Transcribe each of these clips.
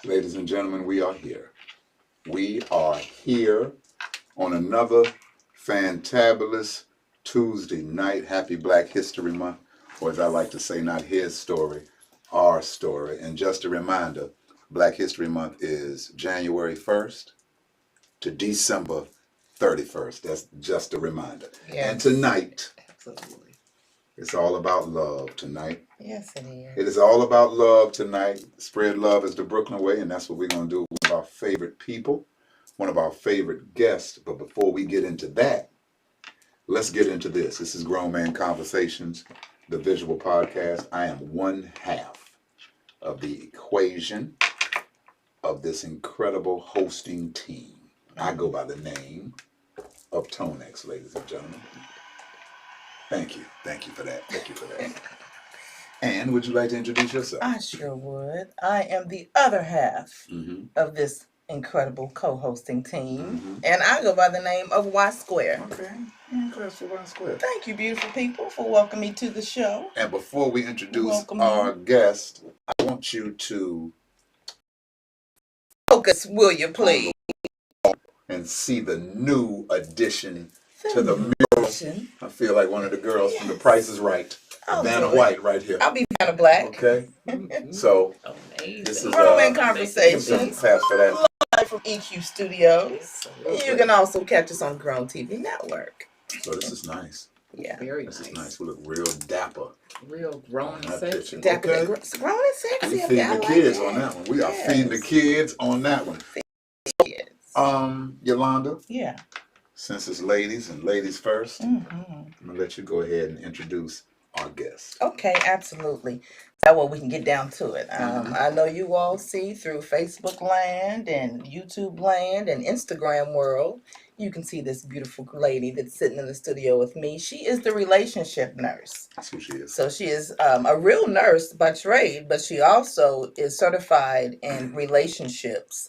Ladies and gentlemen, we are here. We are here on another fantabulous Tuesday night. Happy Black History Month, or as I like to say, not his story, our story. And just a reminder, Black History Month is January 1st to December 31st. That's just a reminder. Yes. And tonight, absolutely, it's all about love tonight. Yes, it is. It is all about love tonight. Spread love is the Brooklyn way, and that's what we're going to do with our favorite people, one of our favorite guests. But before we get into that, let's get into this. This is Grown Man Conversations, the visual podcast. I am one half of the equation of this incredible hosting team. I go by the name of Tonex, ladies and gentlemen. Thank you. Thank you for that. Thank you for that. And would you like to introduce yourself? I sure would. I am the other half of this incredible co-hosting team, and I go by the name of Y Square. Okay, class for Y Square. Thank you, beautiful people, for welcoming me to the show. And before we introduce our guest, I want you to focus, will you please? And see the new addition to the mural. I feel like one of the girls from The Price is Right. Vanna White right here. I'll be Vanna Black. Okay. So this is Grown Man Conversations. Pass for that. Live from EQ Studios. You can also catch us on Grown TV Network. So this is nice. Yeah. Very nice. This is nice. We look real dapper. Real grown and sexy. Dapper, okay. Grown and sexy. We feeding the kids on that one. We are feeding the kids on that one. Yolanda. Yeah. Since it's ladies and ladies first, I'm gonna let you go ahead and introduce our guest. Okay, absolutely. That way we can get down to it. I know you all see through Facebook land and YouTube land and Instagram world, you can see this beautiful lady that's sitting in the studio with me. She is the relationship nurse. That's who she is. So she is a real nurse by trade, but she also is certified in relationships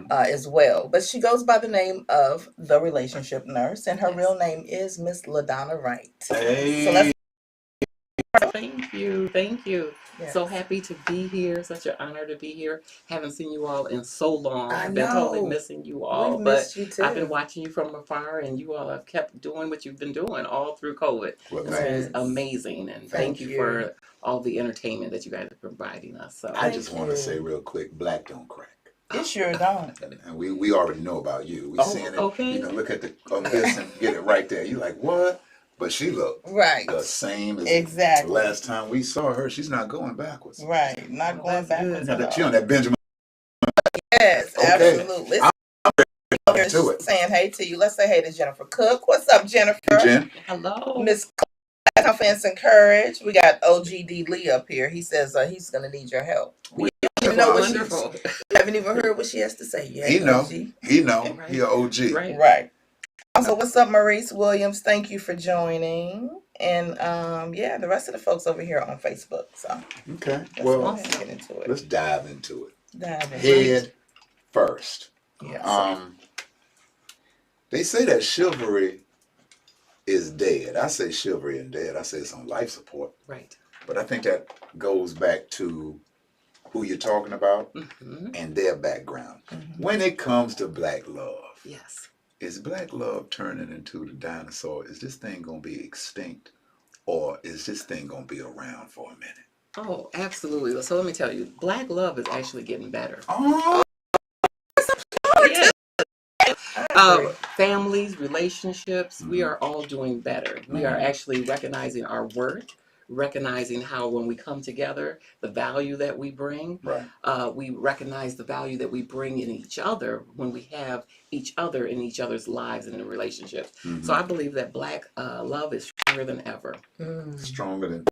as well. But she goes by the name of the relationship nurse, and her real name is Miss LaDonna Wright. Hey. So let's Thank you. Yes. So happy to be here. Such an honor to be here. Haven't seen you all in so long. I've been totally missing you all. We've missed you too. I've been watching you from afar, and you all have kept doing what you've been doing all through COVID. Well, it's amazing, and thank you for all the entertainment that you guys are providing us. So I just want to say real quick, black don't crack. It sure don't. And we already know about you. We seeing it. Okay. You know, look at on this and get it right there. You're like, what? But she looked the same as the last time we saw her. She's not going backwards. Right, not going backwards. She on that Benjamin. Yes, absolutely. I'm ready to it. Saying hey to you. Let's say hey to Jennifer Cook. What's up, Jennifer? Hey, Jen. Hello. Miss Confidence and Courage. We got OGD Lee up here. He says he's going to need your help. We know what wonderful. We haven't even heard what she has to say yet. He know. Right. He an OG. Right. Also, what's up, Maurice Williams? Thank you for joining. And the rest of the folks over here on Facebook. So okay, well, get into it. Let's dive into it. Head first. Yeah. They say that chivalry is dead. I say chivalry is dead. I say it's on life support. Right. But I think that goes back to who you're talking about and their background. When it comes to black love. Yes. Is black love turning into the dinosaur? Is this thing going to be extinct? Or is this thing going to be around for a minute? Oh, absolutely. So let me tell you, black love is actually getting better. Oh! Yeah. Families, relationships, we are all doing better. We are actually recognizing our worth, recognizing how when we come together, the value that we bring. Right. We recognize the value that we bring in each other when we have each other in each other's lives and in relationships. So I believe that black love is stronger than ever. Stronger than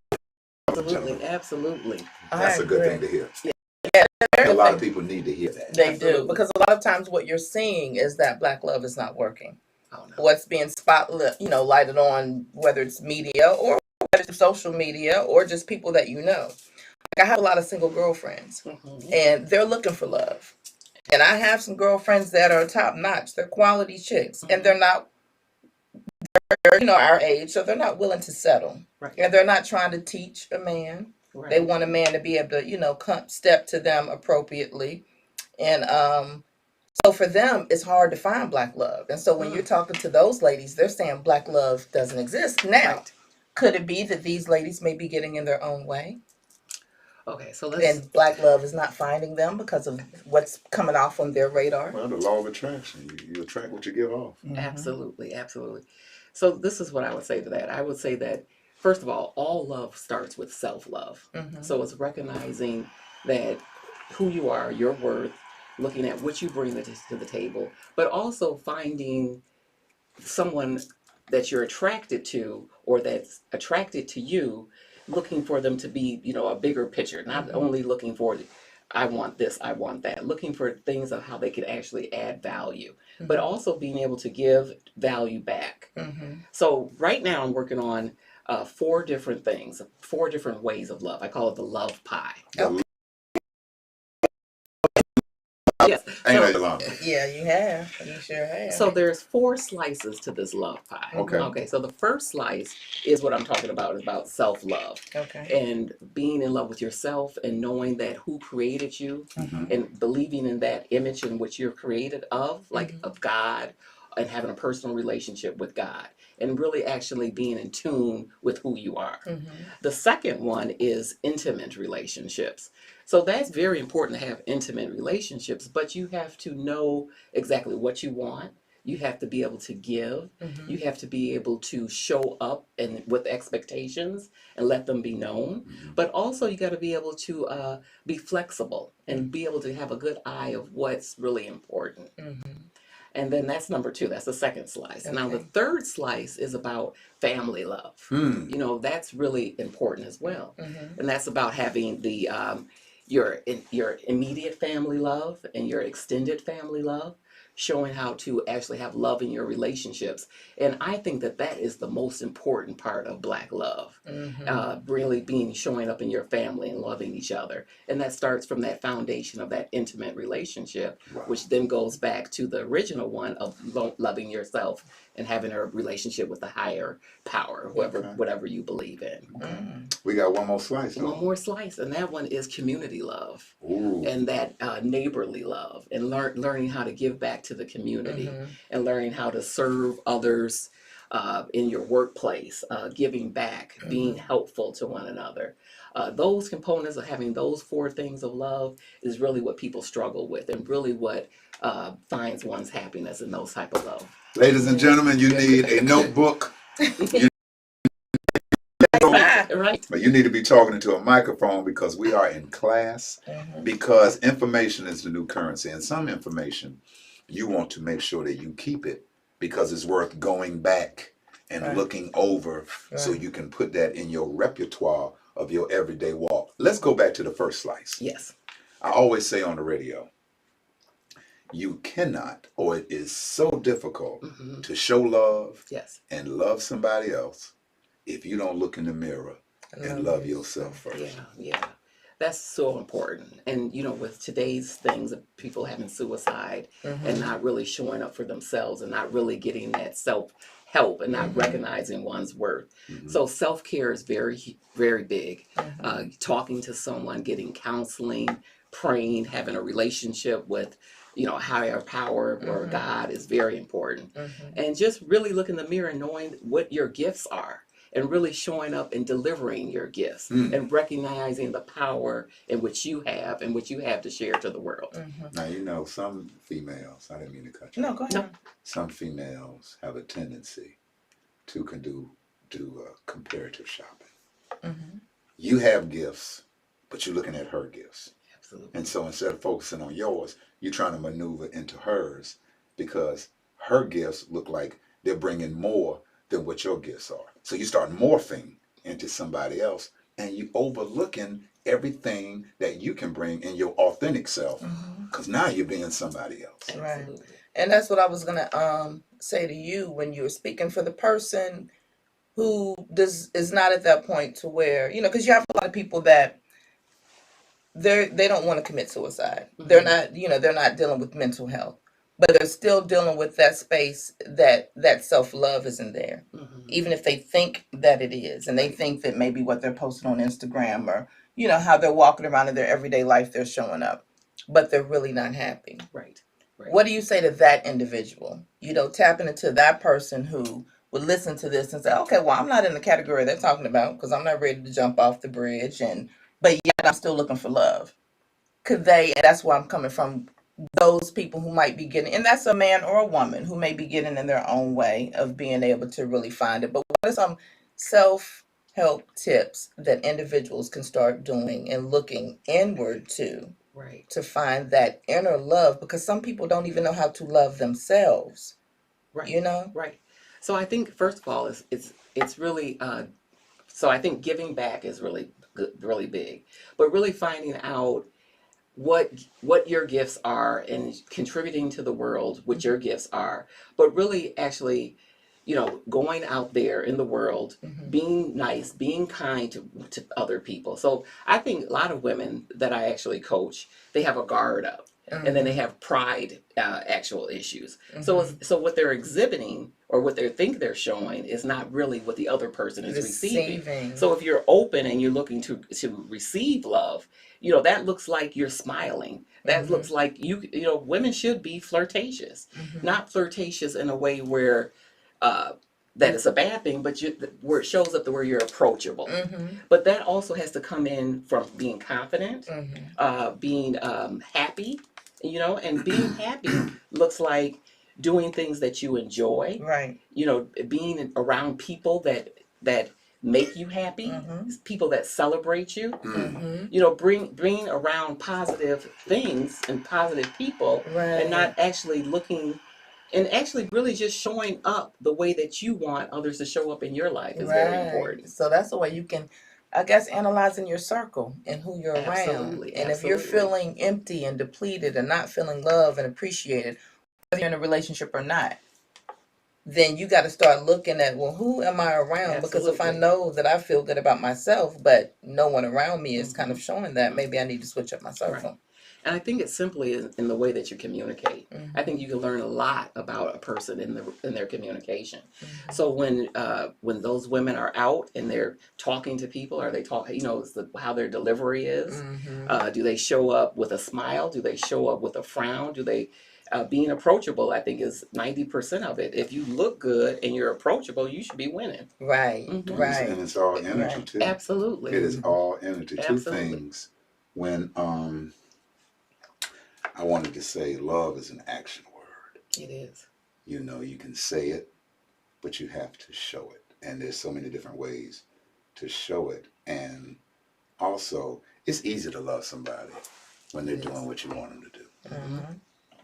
Absolutely. That's a good thing to hear. Yeah, a lot of people need to hear that. They do, because a lot of times what you're seeing is that black love is not working. Oh, no. What's being lighted on, whether it's media or whether it's social media or just people that you know. Like I have a lot of single girlfriends, and they're looking for love. And I have some girlfriends that are top notch. They're quality chicks, and they're our age, so they're not willing to settle. Right. And they're not trying to teach a man. Right. They want a man to be able to, step to them appropriately And so for them, it's hard to find black love. And so when you're talking to those ladies, they're saying black love doesn't exist. Now, Right. could it be that these ladies may be getting in their own way? Okay, so let's. And black love is not finding them because of what's coming off on their radar? Well, the law of attraction. You attract what you give off. Absolutely, absolutely. So this is what I would say to that. I would say that first of all love starts with self-love. So it's recognizing that who you are, your worth, looking at what you bring to the table, but also finding someone that you're attracted to or that's attracted to you, looking for them to be, a bigger picture, not only looking for I want this, I want that, looking for things of how they could actually add value, but also being able to give value back. So right now I'm working on 4 different things, 4 different ways of love. I call it the love pie. The Yes. Ain't So, that long? Yeah, you have. You sure have. so there's 4 slices to this love pie. Okay. Okay. So the first slice is what I'm talking about, is about self-love. Okay. And being in love with yourself and knowing that who created you and believing in that image in which you're created of, like of God, and having a personal relationship with God and really actually being in tune with who you are. The second one is intimate relationships. So that's very important to have intimate relationships, but you have to know exactly what you want. You have to be able to give. You have to be able to show up and with expectations and let them be known. But also you got to be able to be flexible and be able to have a good eye of what's really important. And then that's number 2. That's the second slice. Now the third slice is about family love. That's really important as well. And that's about having the your immediate family love and your extended family love, showing how to actually have love in your relationships. And I think that that is the most important part of Black love, really showing up in your family and loving each other. And that starts from that foundation of that intimate relationship, which then goes back to the original one of loving yourself and having a relationship with a higher power, whatever you believe in. We got one more slice. One more slice, and that one is community love. Ooh. And that neighborly love, and learning how to give back to the community, and learning how to serve others in your workplace, giving back, being helpful to one another. Those components of having those 4 things of love is really what people struggle with, and really what finds one's happiness in those type of love. Ladies and gentlemen, you need a notebook. Right. But you need to be talking into a microphone because we are in class. Because information is the new currency, and some information you want to make sure that you keep it because it's worth going back and looking over so you can put that in your repertoire of your everyday walk. Let's go back to the first slice. Yes. I always say on the radio, you cannot, or it is so difficult to show love and love somebody else if you don't look in the mirror and love yourself first. Yeah. That's so important. And, with today's things of people having suicide and not really showing up for themselves and not really getting that self-help and not recognizing one's worth. So self-care is very, very big. Talking to someone, getting counseling, praying, having a relationship with, higher power or God is very important. And just really look in the mirror and knowing what your gifts are. And really showing up and delivering your gifts and recognizing the power in which you have and which you have to share to the world. Now, some females, I didn't mean to cut you. No, go ahead. No. Some females have a tendency to do comparative shopping. You have gifts, but you're looking at her gifts. Absolutely. And so instead of focusing on yours, you're trying to maneuver into hers because her gifts look like they're bringing more than what your gifts are. So you start morphing into somebody else and you overlooking everything that you can bring in your authentic self because now you're being somebody else. Right. And that's what I was going to say to you when you were speaking for the person who is not at that point to where, because you have a lot of people that they don't want to commit suicide. They're not, they're not dealing with mental health. But they're still dealing with that space that self-love isn't there. Even if they think that it is. And they think that maybe what they're posting on Instagram or, how they're walking around in their everyday life, they're showing up. but they're really not happy. Right. Right. What do you say to that individual? Tapping into that person who would listen to this and say, okay, well, I'm not in the category they're talking about because I'm not ready to jump off the bridge, but yet I'm still looking for love. Could they, and that's where I'm coming from, those people who might be getting, and that's a man or a woman who may be getting in their own way of being able to really find it. But what are some self-help tips that individuals can start doing and looking inward Right. to find that inner love? Because some people don't even know how to love themselves. Right. Right. So I think first of all, it's really so I think giving back is really good, really big, but really finding out what your gifts are and contributing to the world what your gifts are, but really actually, going out there in the world, being nice, being kind to other people. So I think a lot of women that I actually coach, they have a guard up. And then they have pride, actual issues. So what they're exhibiting or what they think they're showing is not really what the other person is receiving. So if you're open and you're looking to receive love, that looks like you're smiling. That looks like women should be flirtatious, not flirtatious in a way where that is a bad thing, but where it shows up to where you're approachable. But that also has to come in from being confident, being happy, and being happy looks like doing things that you enjoy, Right. Being around people that make you happy, people that celebrate you, bring around positive things and positive people, and not actually looking and actually really just showing up the way that you want others to show up in your life is very important. So that's the way you can, I guess, analyzing your circle and who you're Absolutely, around. And if you're feeling empty and depleted and not feeling loved and appreciated, whether you're in a relationship or not, then you got to start looking at, well, who am I around? Because if I know that I feel good about myself, but no one around me is kind of showing that, maybe I need to switch up my circle. Right. And I think it's simply in the way that you communicate. I think you can learn a lot about a person in their communication. So when those women are out and they're talking to people, are they talking? How their delivery is. Do they show up with a smile? Do they show up with a frown? Do they being approachable? I think is 90% of it. If you look good and you're approachable, you should be winning. Right. Right. And it's all energy too. Absolutely. It is all energy. Absolutely. 2 things. When I wanted to say love is an action word. It is. You can say it, but you have to show it. And there's so many different ways to show it. And also, it's easy to love somebody when they're doing what you want them to do.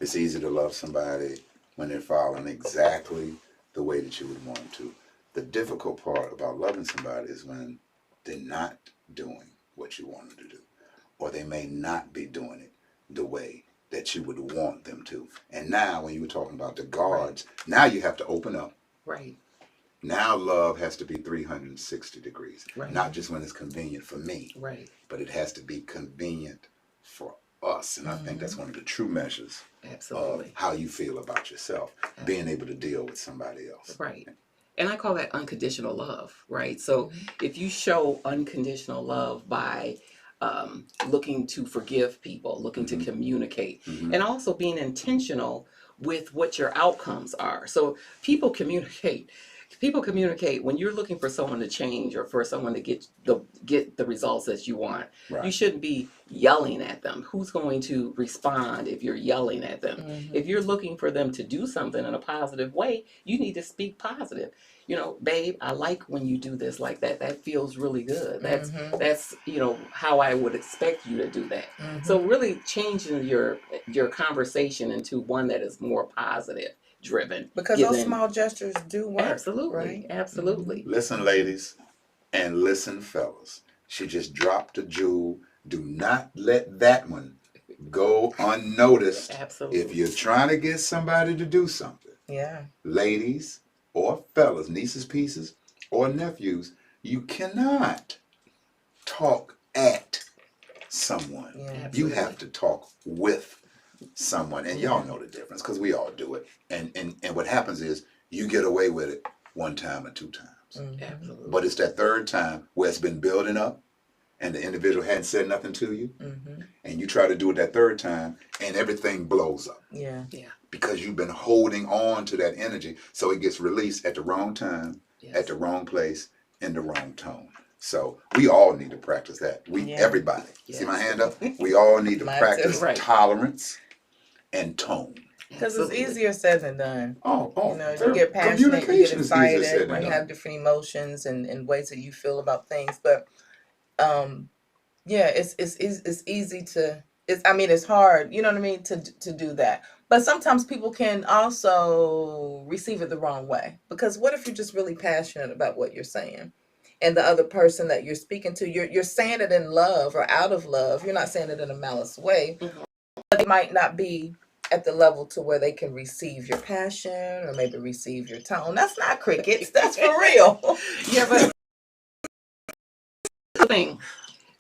It's easy to love somebody when they're following exactly the way that you would want them to. The difficult part about loving somebody is when they're not doing what you want them to do, or they may not be doing it the way that you would want them to. And now, when you were talking about the guards, now you have to open up. Right. Now love has to be 360 degrees. Right. Not just when it's convenient for me, right, but it has to be convenient for us. And I think that's one of the true measures absolutely of how you feel about yourself, being able to deal with somebody else. Right. And I call that unconditional love, right? So if you show unconditional love by looking to forgive people, looking to communicate, and also being intentional with what your outcomes are. So people communicate when you're looking for someone to change or for someone to get the results that you want. Right. You shouldn't be yelling at them. Who's going to respond if you're yelling at them? If you're looking for them to do something in a positive way, you need to speak positive. Babe, I like when you do this like that. That feels really good. That's how I would expect you to do that. So really changing your conversation into one that is more positive driven. Because those small gestures do work. Absolutely. Right? Absolutely. Listen, ladies, and listen, fellas. She just dropped a jewel. Do not let that one go unnoticed. Absolutely. If you're trying to get somebody to do something, ladies or fellas, nieces, pieces, or nephews, you cannot talk at someone. You have to talk with someone, and y'all know the difference because we all do it. And what happens is you get away with it 1 time or 2 times. Absolutely. But it's that 3rd time where it's been building up and the individual hadn't said nothing to you, and you try to do it that third time, and everything blows up. Yeah. Because you've been holding on to that energy, so it gets released at the wrong time, at the wrong place, in the wrong tone. So we all need to practice that. Everybody. See my hand up? We all need to practice tolerance and tone. Because it's easier said than done. Oh, you know, you get passionate, you get excited, you have different emotions and ways that you feel about things. But yeah, it's easy to. It's hard. You know what I mean to do that. But sometimes people can also receive it the wrong way. Because what if you're just really passionate about what you're saying, and the other person that you're speaking to, you're saying it in love or out of love. You're not saying it in a malice way, but it might not be at the level to where they can receive your passion or maybe receive your tone. That's not crickets. That's for real. Yeah, but the thing,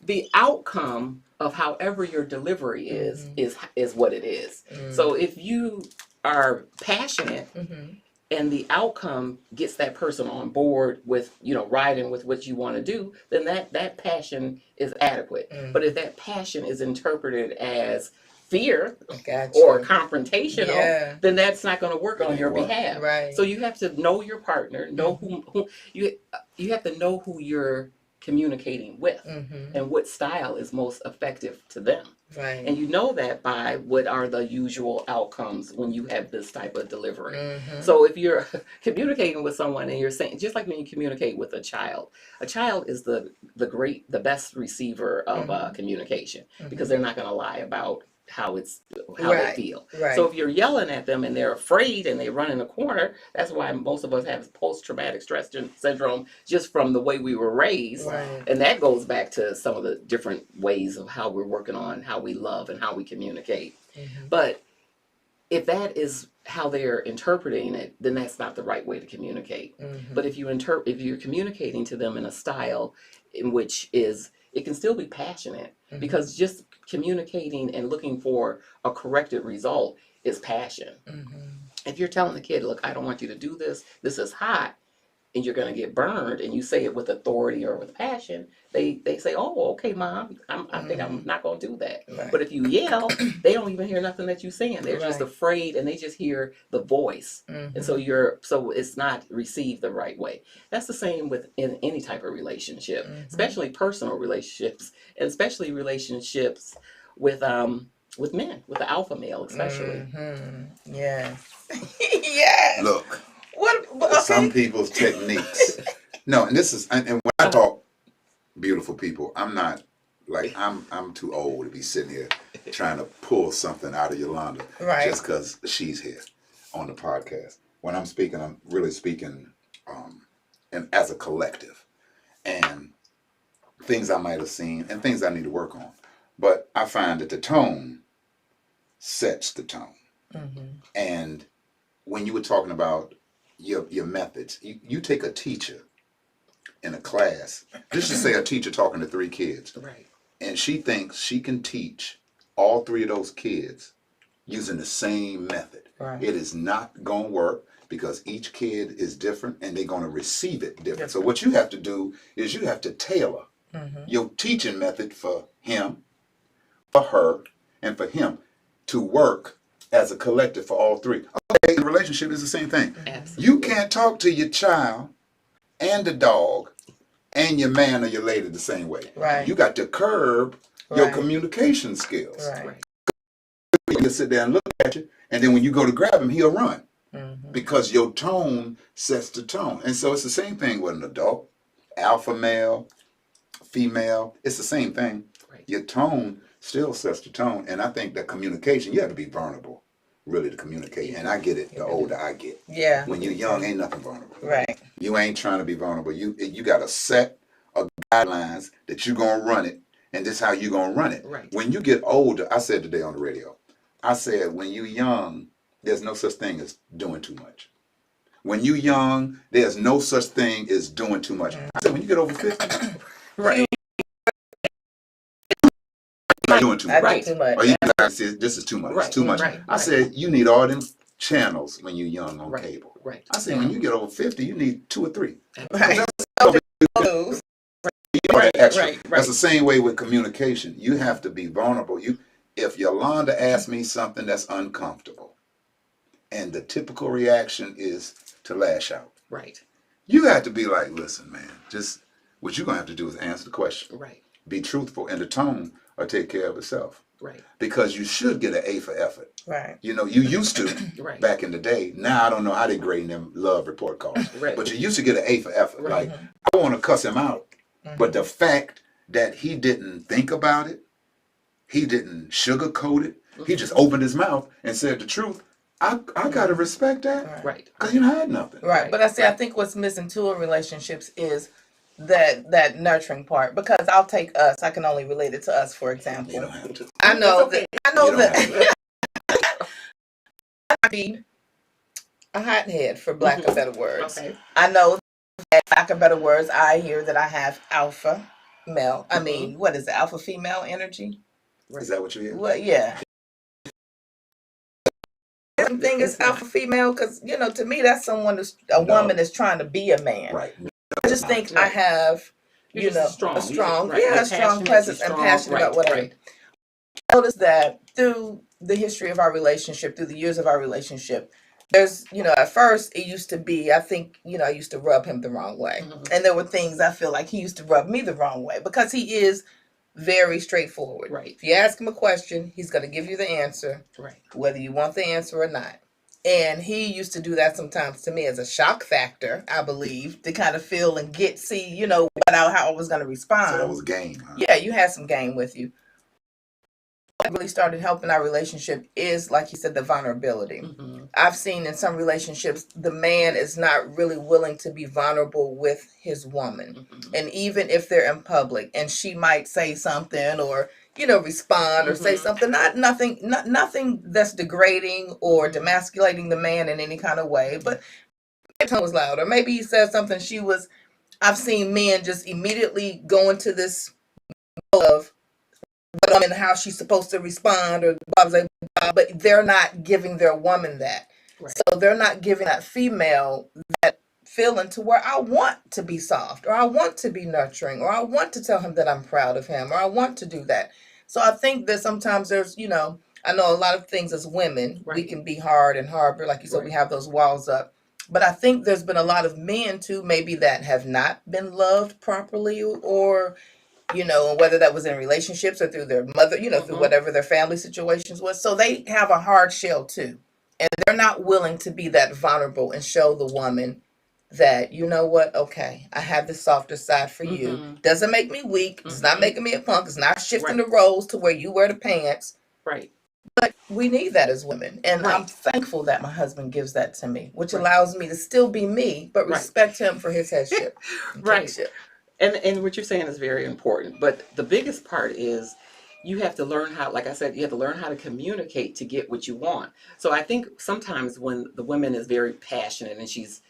the outcome of however your delivery is what it is. So if you are passionate and the outcome gets that person on board with, riding with what you want to do, then that passion is adequate. But if that passion is interpreted as fear or confrontational, then that's not going to work on your behalf. Right. So you have to know your partner, know who you have to know who you're communicating with and what style is most effective to them. Right. And you know that by what are the usual outcomes when you have this type of delivery. So if you're communicating with someone and you're saying, just like when you communicate with a child is the best receiver of communication because they're not going to lie about how they feel. Right. So if you're yelling at them and they're afraid and they run in a corner, that's why most of us have post-traumatic stress syndrome just from the way we were raised. Right. And that goes back to some of the different ways of how we're working on how we love and how we communicate. But if that is how they're interpreting it, then that's not the right way to communicate. But if you're communicating to them in a style in which it can still be passionate, because just communicating and looking for a corrected result is passion. If you're telling the kid, look, I don't want you to do this, this is hot, and you're going to get burned, and you say it with authority or with passion, they say, oh, okay, Mom, I think I'm not going to do that. Right. But if you yell, they don't even hear nothing that you're saying. They're just afraid, and they just hear the voice. And so it's not received the right way. That's the same in any type of relationship, especially personal relationships, and especially relationships with men, with the alpha male especially. Yes. Yes. Look. What? Okay. Some people's techniques. No, and when I talk beautiful people, I'm not like I'm too old to be sitting here trying to pull something out of Yolanda just because she's here on the podcast. When I'm speaking, I'm really speaking and as a collective, and things I might have seen and things I need to work on. But I find that the tone sets the tone. And when you were talking about your methods, you take a teacher in a class, just to say a teacher talking to 3 kids, and she thinks she can teach all 3 of those kids using the same method. It is not going to work because each kid is different and they're going to receive it different. So what you have to do is you have to tailor your teaching method for him, for her, and for him to work as a collective for all 3. Okay, the relationship is the same thing. You can't talk to your child and the dog and your man or your lady the same way. You got to curb your communication skills. He'll sit there and look at you, and then when you go to grab him, he'll run. Because your tone sets the tone. And so it's the same thing with an adult, alpha male, female, it's the same thing. Your tone still sets the tone. And I think that communication, you have to be vulnerable really to communicate. And I get it the older I get. When you're young, ain't nothing vulnerable. You ain't trying to be vulnerable. You got a set of guidelines that you're going to run it, and this is how you're going to run it. When you get older, I said today on the radio, I said when you're young, there's no such thing as doing too much. When you're young, there's no such thing as doing too much. I said when you get over 50, you're doing too much. Or you guys say this is too much. It's too much. I said you need all them channels when you're young on cable. I said when you get over 50, you need 2 or 3. You know, that extra. right, That's the same way with communication. You have to be vulnerable. If Yolanda asks me something that's uncomfortable, and the typical reaction is to lash out, right, you have to be like, listen, man, just what you're gonna have to do is answer the question. right, Be truthful, and the tone will take care of itself. right, Because you should get an A for effort. Right. You know, you used to right, back in the day. Now I don't know how they grade them love report cards, right, but you used to get an A for effort. Right. Like I want to cuss him out, but the fact that he didn't think about it, he didn't sugarcoat it, he just opened his mouth and said the truth. I gotta respect that, right, because you don't hide nothing. Right. But I think what's missing too in relationships is that nurturing part. Because I'll take us. I can only relate it to us, for example. You don't have to. I know That's okay. that. I know You don't have that. I be a hothead, for lack of better words. Okay. I know that, for lack of better words, I hear that I have alpha male. I mean, what is it? Alpha female energy? Is that what you hear? Well, yeah. Thing is alpha female, because to me that's someone a woman is trying to be a man. Right. I just think I have You're just a strong You're a strong passionate, presence you're and strong, passionate about what I noticed that through the history of our relationship, through the years of our relationship, there's at first it used to be, I think, I used to rub him the wrong way. And there were things I feel like he used to rub me the wrong way, because he is very straightforward. Right. If you ask him a question, he's going to give you the answer, Right. whether you want the answer or not. And he used to do that sometimes to me as a shock factor, I believe, to kind of feel and see, how I was going to respond. So that was game. Huh? Yeah, you had some game with you. What really started helping our relationship is, like you said, the vulnerability. I've seen in some relationships, the man is not really willing to be vulnerable with his woman. And even if they're in public and she might say something or, respond or say something, nothing that's degrading or demasculating the man in any kind of way, but maybe tone was loud, or maybe he said something I've seen men just immediately go into this of but and how she's supposed to respond, or blah, blah, blah, but they're not giving their woman that. Right. So they're not giving that female that feeling to where I want to be soft, or I want to be nurturing, or I want to tell him that I'm proud of him, or I want to do that. So I think that sometimes there's, I know a lot of things as women, we can be hard and harbor, like you said, we have those walls up. But I think there's been a lot of men too, maybe that have not been loved properly, or whether that was in relationships or through their mother, through whatever their family situations was. So they have a hard shell too. And they're not willing to be that vulnerable and show the woman that, okay, I have this softer side for you. Doesn't make me weak. It's not making me a punk. It's not shifting the roles to where you wear the pants. Right. But we need that as women. And I'm thankful that my husband gives that to me, which allows me to still be me, but respect him for his headship. Right. And what you're saying is very important. But the biggest part is you have to learn how, like I said, you have to learn how to communicate to get what you want. So I think sometimes when the woman is very passionate and she's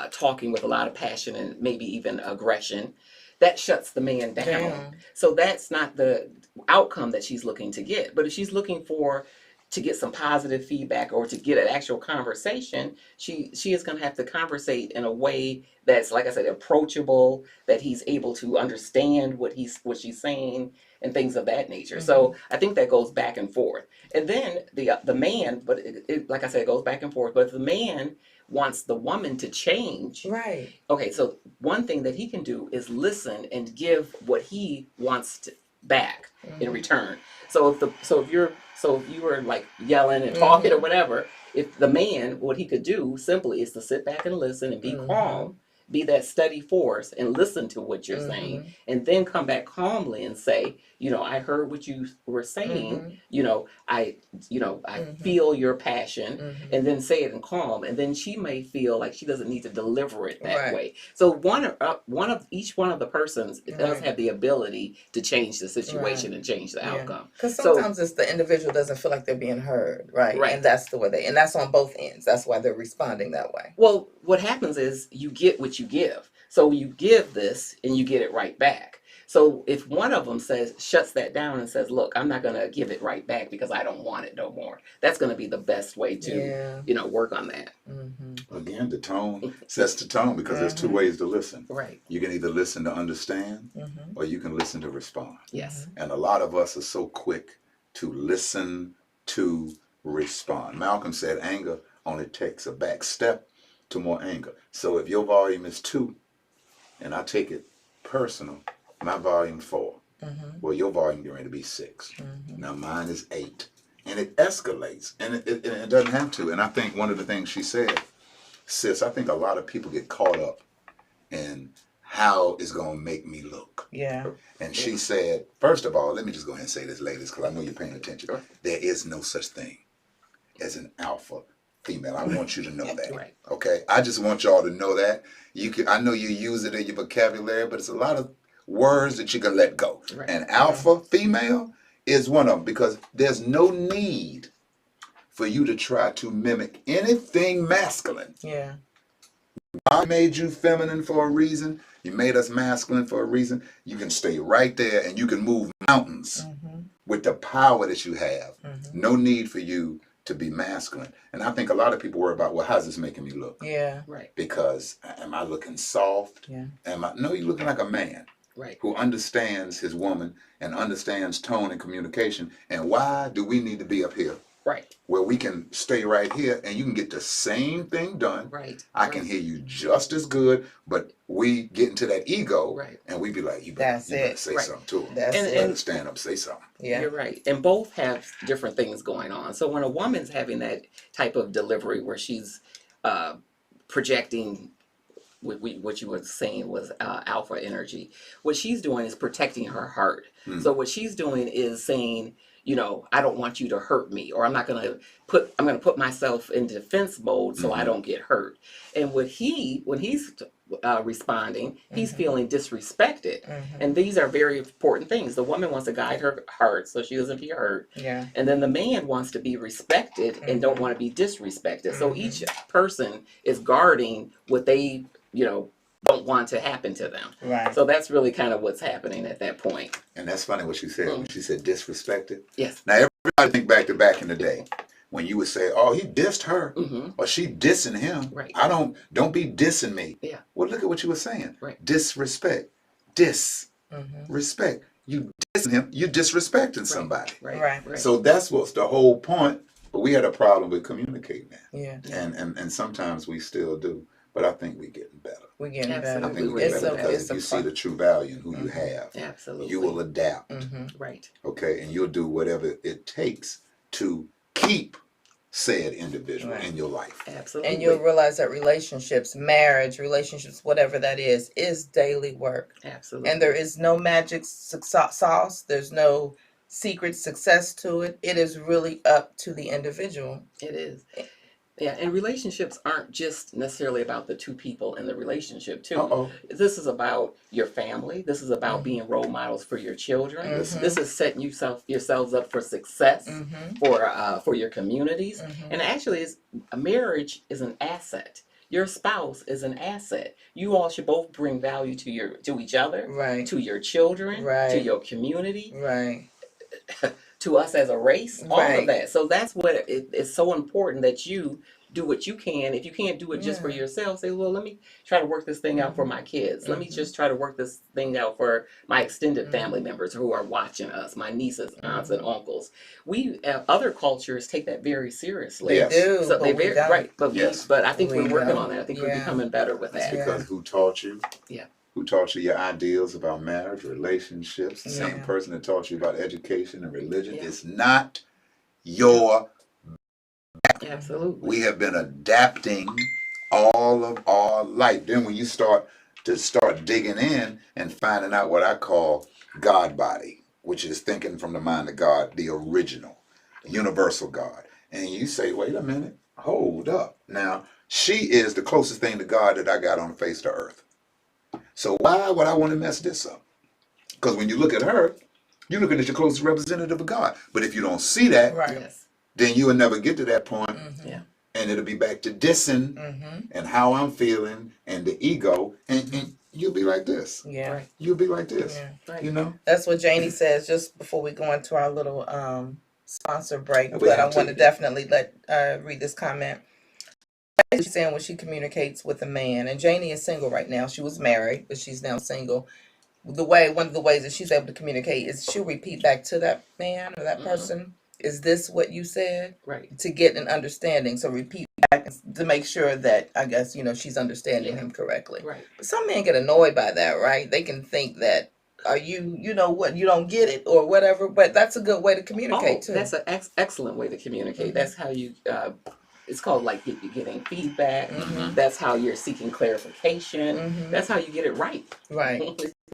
talking with a lot of passion and maybe even aggression, that shuts the man down. So that's not the outcome that she's looking to get. But if she's looking to get some positive feedback or to get an actual conversation, she is going to have to conversate in a way that's, like I said, approachable, that he's able to understand what she's saying and things of that nature. So I think that goes back and forth. And then the man, but like I said, it goes back and forth. But if the man wants the woman to change, right? Okay, so one thing that he can do is listen and give what he wants back in return. So if you were like yelling and talking or whatever, if the man, what he could do simply is to sit back and listen and be calm, be that steady force and listen to what you're saying, and then come back calmly and say, I heard what you were saying, I feel your passion, and then say it in calm, and then she may feel like she doesn't need to deliver it that way. So each one of the persons does have the ability to change the situation and change the outcome. Because sometimes it's the individual doesn't feel like they're being heard, right? And that's the way and that's on both ends. That's why they're responding that way. Well, what happens is you get what you give. So you give this and you get it right back. So if one of them shuts that down and says, look, I'm not going to give it right back because I don't want it no more, that's going to be the best way to, work on that. Again, the tone sets the tone, because there's two ways to listen. Right. You can either listen to understand, or you can listen to respond. Yes. And a lot of us are so quick to listen to respond. Malcolm said anger only takes a back step to more anger. So if your volume is 2, and I take it personal, my volume 4, well, your volume is going to be 6. Now mine is 8. And it escalates, and it doesn't have to. And I think one of the things she said, sis, I think a lot of people get caught up in how it's going to make me look. Yeah. And she said, first of all, let me just go ahead and say this, ladies, because I know you're paying attention. Sure. There is no such thing as an alpha female. I want you to know that. Right. Okay? I just want y'all to know that. I know you use it in your vocabulary, but it's a lot of words that you can let go. Right. And alpha female is one of them, because there's no need for you to try to mimic anything masculine. Yeah. God made you feminine for a reason. You made us masculine for a reason. You can stay right there and you can move mountains with the power that you have. No need for you to be masculine. And I think a lot of people worry about, well, how's this making me look? Yeah. Right. Because am I looking soft? Yeah. No, you're looking like a man. Right. Who understands his woman and understands tone and communication. And why do we need to be up here? Right. Where we can stay right here and you can get the same thing done. Right. I can hear you just as good, but we get into that ego, Right. and we be like, you better say something to him. That's You it. better stand up, say something. Yeah. You're right. And both have different things going on. So when a woman's having that type of delivery where she's projecting what you were saying was alpha energy, what she's doing is protecting her heart. So what she's doing is saying, I don't want you to hurt me, or I'm going to put myself in defense mode so I don't get hurt. And when he's responding, he's feeling disrespected. And these are very important things. The woman wants to guide her heart so she doesn't get hurt. Yeah. And then the man wants to be respected and don't want to be disrespected. So each person is guarding what they, don't want to happen to them. Right. So that's really kind of what's happening at that point. And that's funny what she said. When she said disrespected. Yes. Now, everybody think back in the day when you would say, oh, he dissed her, or she dissing him. Right. Don't be dissing me. Yeah. Well, look at what you were saying. Right. Disrespect. Respect. You dissing him, you disrespecting somebody. Right. So that's what's the whole point. But we had a problem with communicating that. Yeah. And sometimes we still do. But I think we're getting better. We're getting I better. think we're getting better because if you see the true value in who you have, Absolutely. you will adapt. Right. Okay, and you'll do whatever it takes to keep said individual in your life. Absolutely. And you'll realize that marriage, relationships, whatever that is daily work. Absolutely. And there is no magic sauce. There's no secret success to it. It is really up to the individual. It is. Yeah, and relationships aren't just necessarily about the two people in the relationship too. This is about your family. This is about being role models for your children. This is setting yourselves up for success for your communities. And actually, a marriage is an asset. Your spouse is an asset. You all should both bring value to each other, Right. to your children, Right. to your community. Right. To us as a race, all Right. of that. So that's what it's so important that you do what you can. If you can't do it just for yourself, say, well, let me try to work this thing out for my kids. Let me just try to work this thing out for my extended family members who are watching us, my nieces, aunts, and uncles. We other cultures take that very seriously. Yes. They do, So but we don't. right, but Yes. but I think We we're working don't. on that. I think we're Yeah. becoming better with That's that. because who taught you? Yeah. Who taught you your ideals about marriage, relationships? The same Yeah. person that taught you about education and religion. Yeah. It's not your. Absolutely. We have been adapting all of our life. Then when you start digging in and finding out what I call God body, which is thinking from the mind of God, the original, universal God. And you say, wait a minute, hold up. Now, she is the closest thing to God that I got on the face of the earth. So why would I want to mess this up? Because when you look at her, you're looking at your closest representative of God. But if you don't see that, Right. Yes. then you will never get to that point. Yeah. And it'll be back to dissing and how I'm feeling and the ego. And you'll be like this. Yeah. Right. You'll be like this. Yeah. Right. You know? That's what Janie says just before we go into our little sponsor break. We But I have to. want to definitely read this comment. She's saying when she communicates with a man, and Janie is single right now. She was married, but she's now single. One of the ways that she's able to communicate is she'll repeat back to that man or that person, is this what you said? Right. To get an understanding. So repeat back to make sure that, I guess, she's understanding him correctly. Right. But some men get annoyed by that, right? They can think that, are you, you don't get it or whatever, but that's a good way to communicate too. That's an excellent way to communicate. That's how you, it's called like getting feedback. That's how you're seeking clarification. That's how you get it right. Right.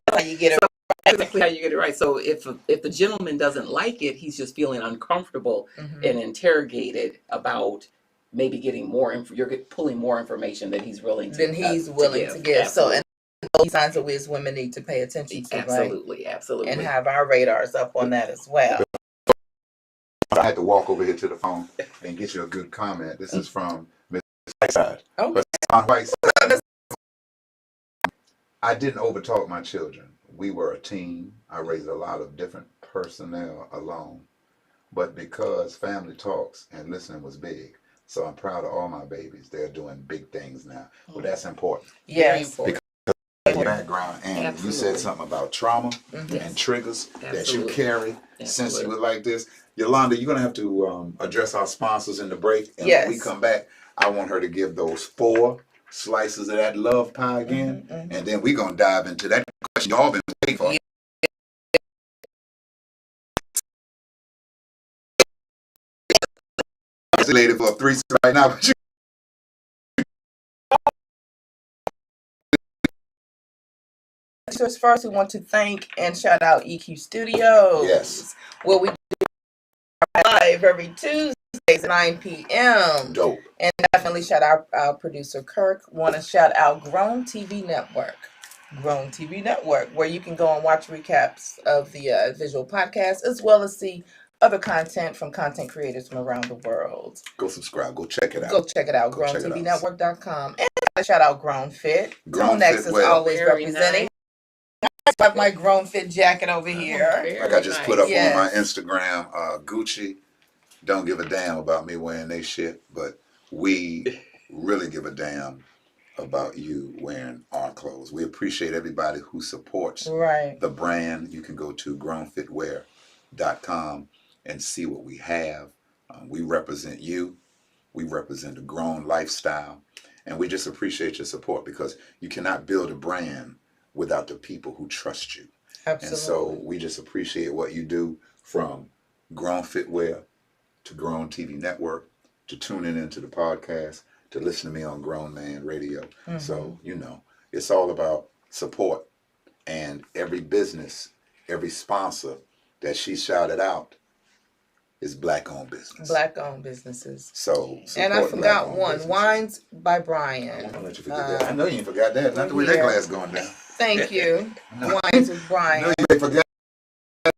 How you get it Exactly how you get it right. So if the gentleman doesn't like it, he's just feeling uncomfortable and interrogated about maybe getting more. You're pulling more information than he's willing to. To give. So and those signs that we as women need to pay attention to. Absolutely, right? absolutely, and have our radars up on that as well. I had to walk over here to the phone and get you a good comment. This is from Miss Whiteside. Oh. Whiteside. I didn't overtalk my children. We were a team. I raised a lot of different personnel alone. But because family talks and listening was big, so I'm proud of all my babies. They're doing big things now. Well, that's important. Yes. Because your background, and you said something about trauma and triggers that you carry since you were like this. Yolanda, you're going to have to address our sponsors in the break. And when we come back, I want her to give those 4 slices of that love pie again. And then we're going to dive into that question y'all been waiting for. Isolated for 3 right now, but First, we want to thank and shout out EQ Studios. Yes. Where we do live every Tuesdays at 9 p.m. Dope. And definitely shout out our producer Kirk. Want to shout out Grown TV Network. Grown TV Network, where you can go and watch recaps of the visual podcast, as well as see other content from content creators from around the world. Go subscribe. Go check it out. Go check it out. GrownTVNetwork.com. And shout out Grown Fit. Grown Tonex Fit is well. always Very representing. I have my Grown Fit jacket over here. Like I just put up on my Instagram, Gucci don't give a damn about me wearing they shit, but we really give a damn about you wearing our clothes. We appreciate everybody who supports the brand. You can go to grownfitwear.com and see what we have. We represent you. We represent a grown lifestyle. And we just appreciate your support, because you cannot build a brand without the people who trust you. Absolutely. And so we just appreciate what you do, from Grown Fitwear to Grown TV Network, to tuning into the podcast, to listen to me on Grown Man Radio. So, it's all about support. And every business, every sponsor that she shouted out is Black-owned business. Black-owned businesses. So, and I forgot one. Wines by Brian. I'm gonna let you forget that. I know you ain't forgot that. Not the way that glass going down. Thank you. Wines with Brian. No, you ain't forgot.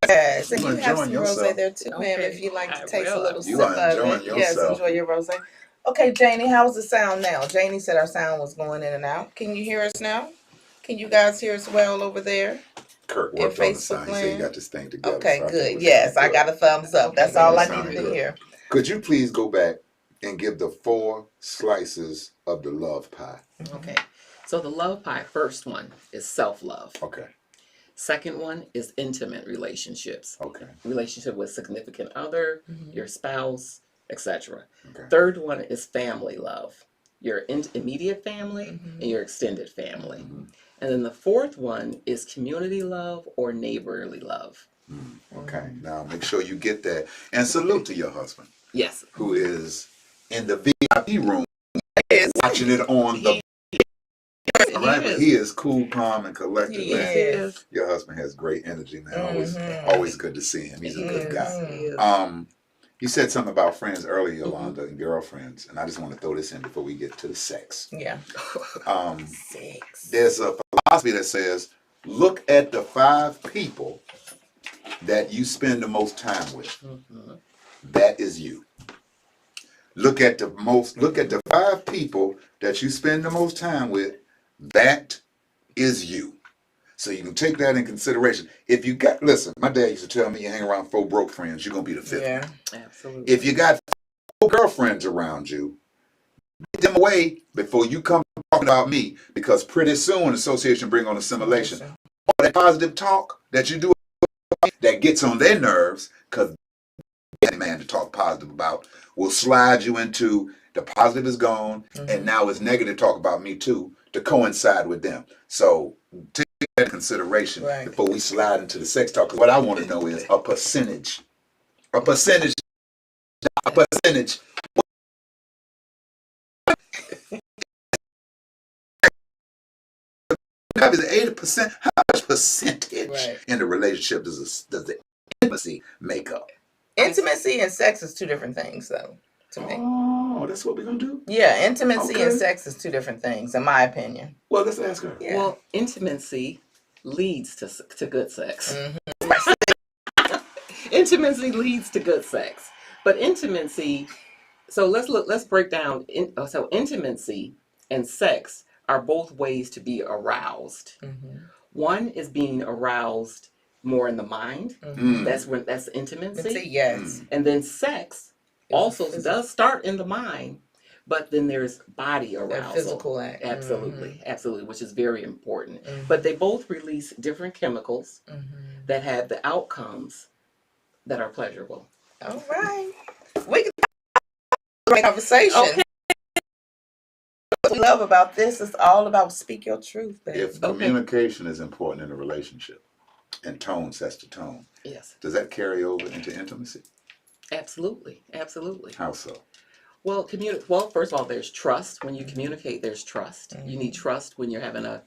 Yes, and You you have some yourself. rosé there too, ma'am, if you like to taste a little You sip are of enjoying it. Yes, yourself. enjoy your rosé. Okay, Janie, how's the sound now? Janie said our sound was going in and out. Can you hear us now? Can you guys hear us well over there? Kirk worked on the sound. He said he got this thing together. Okay, so good. Yes, I got a thumbs up. That's all I needed to hear. Could you please go back and give the 4 slices of the love pie? Okay. So the love pie, first one is self-love. Okay. Second one is intimate relationships. Okay. Relationship with significant other, your spouse, etc. Okay. Third one is family love. Your immediate family and your extended family. And then the fourth one is community love or neighborly love. Okay. Now make sure you get that. And salute to your husband. Yes. Who is in the VIP room watching it on the... All right, but he is cool, calm, and collected. He Man. is. Your husband has great energy, man. Always good to see him. He's a good guy. You said something about friends earlier, Yolanda, and girlfriends, and I just want to throw this in before we get to the sex. Yeah. Sex. There's a philosophy that says, look at the 5 people that you spend the most time with. That is you. Look at the 5 people that you spend the most time with. That is you. So you can take that in consideration. If you got, listen, my dad used to tell me, you hang around 4 broke friends, you're going to be the 5th Yeah. one. Absolutely. If you got 4 girlfriends around you, get them away before you come talking about me, because pretty soon association bring on assimilation. All that positive talk that you do that gets on their nerves, because any man to talk positive about will slide you into the positive is gone, and now it's negative talk about me too to coincide with them. So take that into consideration before we slide into the sex talk. Because what I want to know is a percentage. A percentage. A percentage. Is it 80%? How much percentage in the relationship does the intimacy make up? Intimacy and sex is 2 different things, though, to me. Oh, that's what we're going to do? Yeah, intimacy and sex is 2 different things, in my opinion. Well, let's ask her. Yeah. Well, intimacy leads to good sex. Intimacy leads to good sex. But intimacy, so let's break down. So intimacy and sex are both ways to be aroused. One is being aroused more in the mind. That's intimacy. Yes. And then sex also does start in the mind, but then there's body arousal. Physical act. Absolutely, absolutely, which is very important. But they both release different chemicals that have the outcomes that are pleasurable. All right. We can have a conversation. Okay. What we love about this is all about speak your truth, baby. If communication is important in a relationship and tone sets the tone, yes, does that carry over into intimacy? Absolutely, absolutely. How so? Well, first of all, there's trust. When you communicate, there's trust. You need trust when you're having a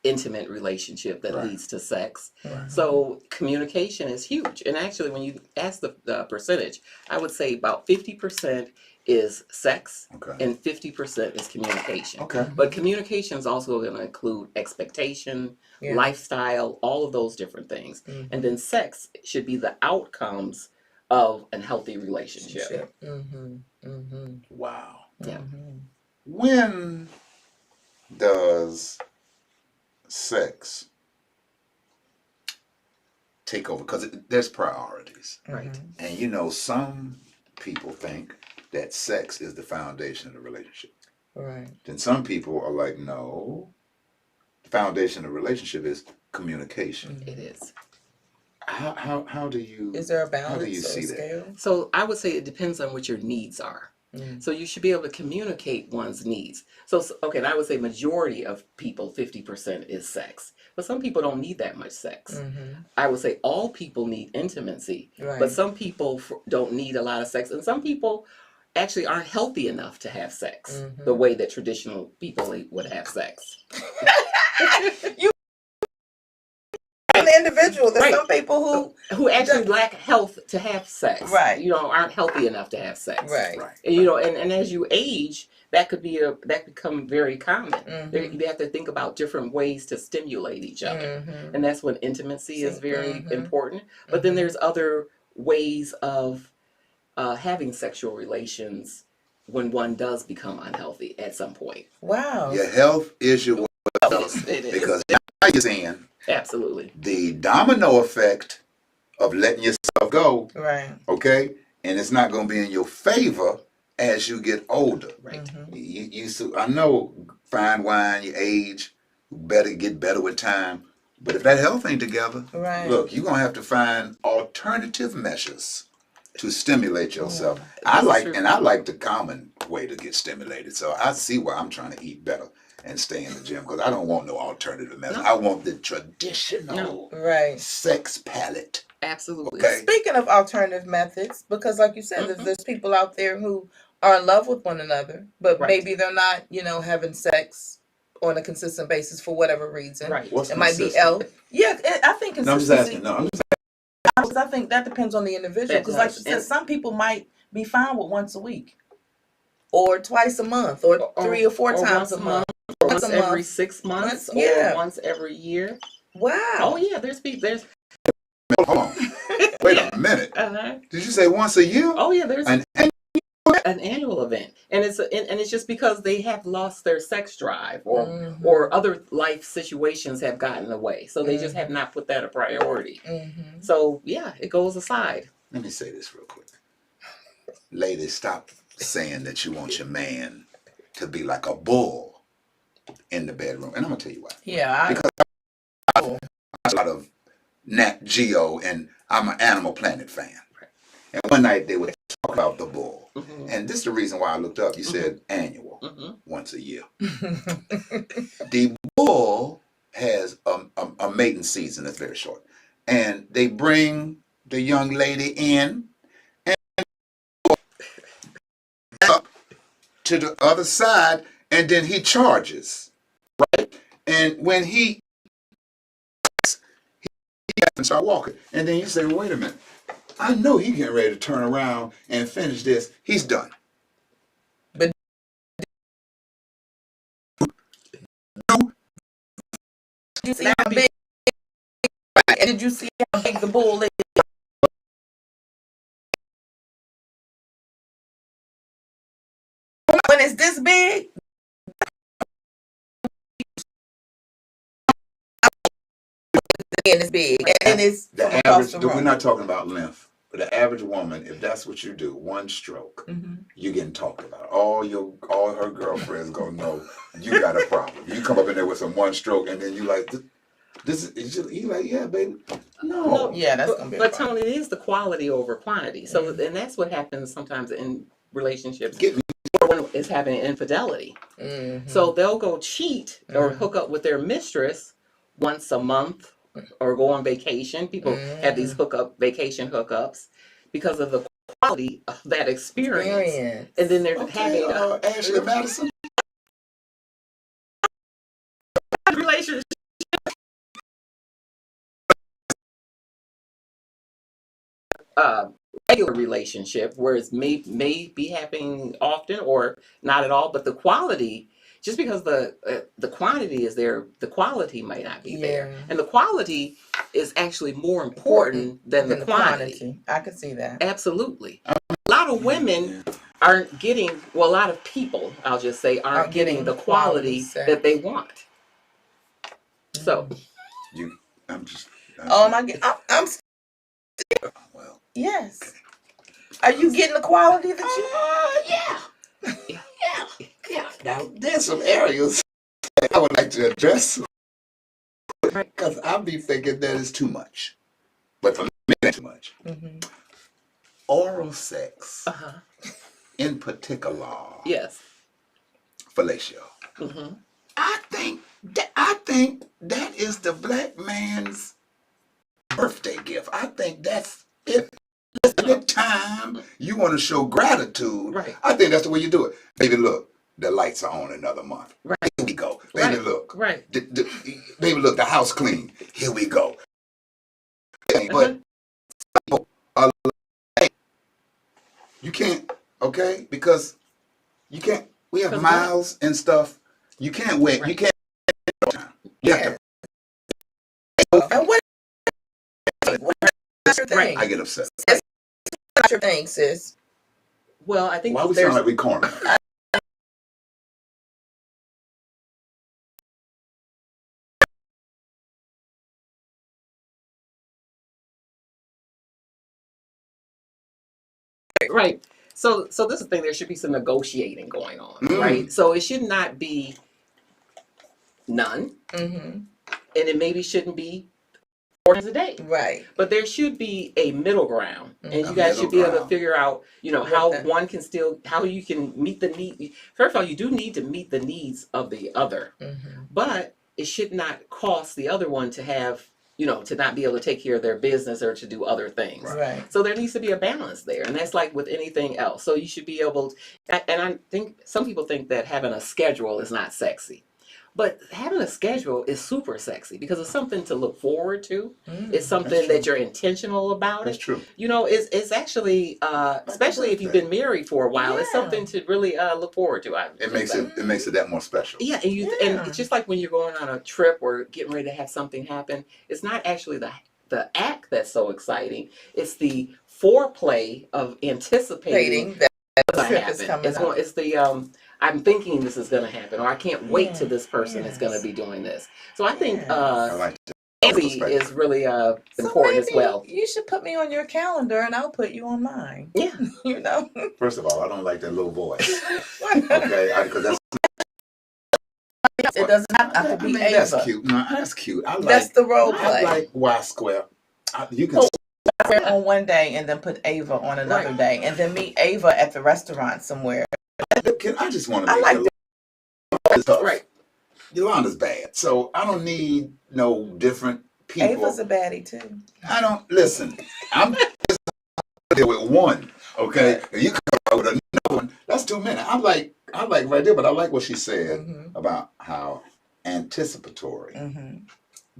intimate relationship that leads to sex. So communication is huge. And actually, when you ask the percentage, I would say about 50% is sex and 50% is communication. But communication is also going to include expectation, lifestyle, all of those different things. And then sex should be the outcomes of a healthy relationship. Wow. Yeah. When does sex take over? Because there's priorities. Right. And you know, some people think that sex is the foundation of the relationship. Right. Then some people are like, no, the foundation of the relationship is communication. It is. How do you... Is there a balance? How do you see that? So I would say it depends on what your needs are. So you should be able to communicate one's needs. So and I would say majority of people, 50% is sex. But some people don't need that much sex. I would say all people need intimacy. But some people don't need a lot of sex. And some people actually aren't healthy enough to have sex the way that traditional people would have sex. You the individual. There's some people who actually lack health to have sex. Right. You know, aren't healthy enough to have sex. Right. And, you know, and as you age, that become very common. You have to think about different ways to stimulate each other. And that's when intimacy is very important. But then there's other ways of having sexual relations when one does become unhealthy at some point. Wow. Your health is your wealth. It is. Because now you're saying absolutely the domino effect of letting yourself go. Right. Okay? And it's not going to be in your favor as you get older. Right. I know fine wine, you age, get better with time. But if that health ain't together, look, you're going to have to find alternative measures to stimulate yourself. I like the common way to get stimulated. So I see why I'm trying to eat better and stay in the gym, because I don't want no alternative method. I want the traditional sex palette. Absolutely. Okay? Speaking of alternative methods, because like you said, there's people out there who are in love with one another, but maybe they're not, having sex on a consistent basis for whatever reason. Right. What's it might be I think consistency. No, I'm just asking. Because I think that depends on the individual. Because like you said, some people might be fine with once a week, or twice a month, or 3 or 4 times a month. Once every 6 months, or once every year. Wow. Oh yeah, there's. Hold on. Wait a minute. Did you say once a year? Oh yeah, there's an an annual event, and it's just because they have lost their sex drive, or Mhm. or other life situations have gotten in the way, so they just have Mhm. not put that a priority. Mhm. So yeah, it goes aside. Let me say this real quick. Ladies, stop saying that you want your man to be like a bull in the bedroom. And I'm going to tell you why. Yeah, Because I watch a lot of Nat Geo, and I'm an Animal Planet fan. And one night they would talk about the bull. Mm-hmm. And this is the reason why I looked up. You said annual, once a year. The bull has a mating season that's very short. And they bring the young lady in and up to the other side, and then he charges. And when he can start walking, and then you say, wait a minute, I know he's getting ready to turn around and finish this. He's done. But did you see how big? And did you see how big the bull is? When it's this big, and it's big, and it's The from across average, the room. we're not talking about length, but the average woman, if that's what you do, one stroke, you're getting talked about. All her girlfriends gonna know you got a problem. You come up in there with some one stroke, and then you like, this is just, you like, yeah, baby. No. Yeah, that's gonna be. But Tony, it is the quality over quantity. So, and that's what happens sometimes in relationships. Get me. Or when it's having infidelity. So they'll go cheat or hook up with their mistress once a month, or go on vacation. People have these vacation hookups because of the quality of that experience. And then they're having Ashley Madison. a relationship. Regular relationship where it may be happening often or not at all, but the quality, just because the quantity is there, the quality might not be there, and the quality is actually more important than the quantity. I could see that. Absolutely. A lot of women aren't getting, well, a lot of people, I'll just say, aren't getting the quality that they want. So I'm just. I'm Well. Yes. Are you getting the quality that you? Yeah. Now there's some areas that I would like to address, because I'll be thinking that is too much, but for me, it's too much. Oral sex, in particular, yes, fellatio. I think that is the black man's birthday gift. I think that's it. Every time you want to show gratitude, I think that's the way you do it. Baby, look, the lights are on another month. Here we go. Baby, look. Baby, look, the house clean. Here we go. But you can't, okay? Because you can't. We have miles and stuff. You can't wait. You can't. You have to. And what's your thing? I get upset. What's your thing, sis? Well, I think why we sound like we corner. Right. So this is the thing. There should be some negotiating going on, right? So it should not be none, and it maybe shouldn't be 4 times a day, right? But there should be a middle ground, and you guys should be able to figure out, how one can how you can meet the need. First of all, you do need to meet the needs of the other, but it should not cost the other one to have, to not be able to take care of their business or to do other things. Right. So there needs to be a balance there. And that's like with anything else. So you should be able to, and I think some people think that having a schedule is not sexy. But having a schedule is super sexy because it's something to look forward to. It's something that you're intentional about. That's true. It's actually, especially if you've been married for a while, it's something to really look forward to. It makes it that more special. Yeah, and it's just like when you're going on a trip or getting ready to have something happen. It's not actually the act that's so exciting. It's the foreplay of anticipating going to trip is happen. coming It's up. going. It's the I'm thinking this is going to happen, or I can't wait till this person is going to Yes. be doing this. So I think Yes. I like that empathy perspective. is really So important as maybe well. you should put me on your calendar and I'll put you on mine. Yeah. You know? First of all, I don't like that little voice. Okay, because that's It doesn't have to be Ava. that's cute. No, that's cute. I like That's the role I play. like Y Square. You can So on one day and then put Ava on another day and then meet Ava at the restaurant somewhere. I just want to I meet like Yolanda. Tough. Right. Yolanda's bad, so I don't need no different people. Ava's a baddie too. I don't listen. I'm just deal with one. Okay, and you come out with another one. That's too many. I like right there, but I like what she said about how anticipatory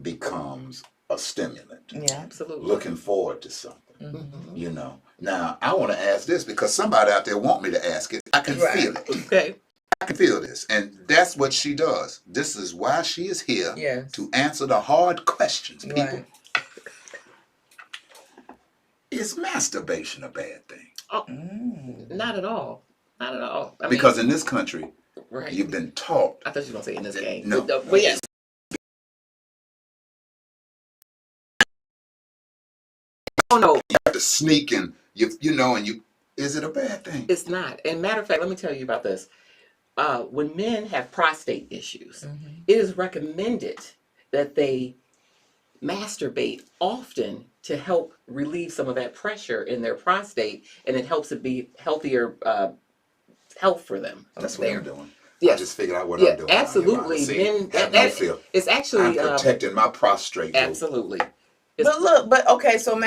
becomes a stimulant. Yeah, absolutely. Looking forward to something. You know. Now I want to ask this because somebody out there want me to ask it. I can feel it. Okay. I can feel this, and that's what she does. This is why she is here to answer the hard questions, people. Right. Is masturbation a bad thing? Oh, not at all. Not at all. I Because mean, in this country, right. you've been taught. I thought you were going to say in this game. No. But yes. Oh, no. You have to sneak and you know, and you. Is it a bad thing? It's not. And matter of fact, let me tell you about this. When men have prostate issues, it is recommended that they masturbate often to help relieve some of that pressure in their prostate, and it helps it be healthier health for them. That's what I'm doing. Yes. I just figured out what I'm doing. Absolutely. Men that, no feel. It's actually I'm protecting my prostate. Absolutely. But okay, so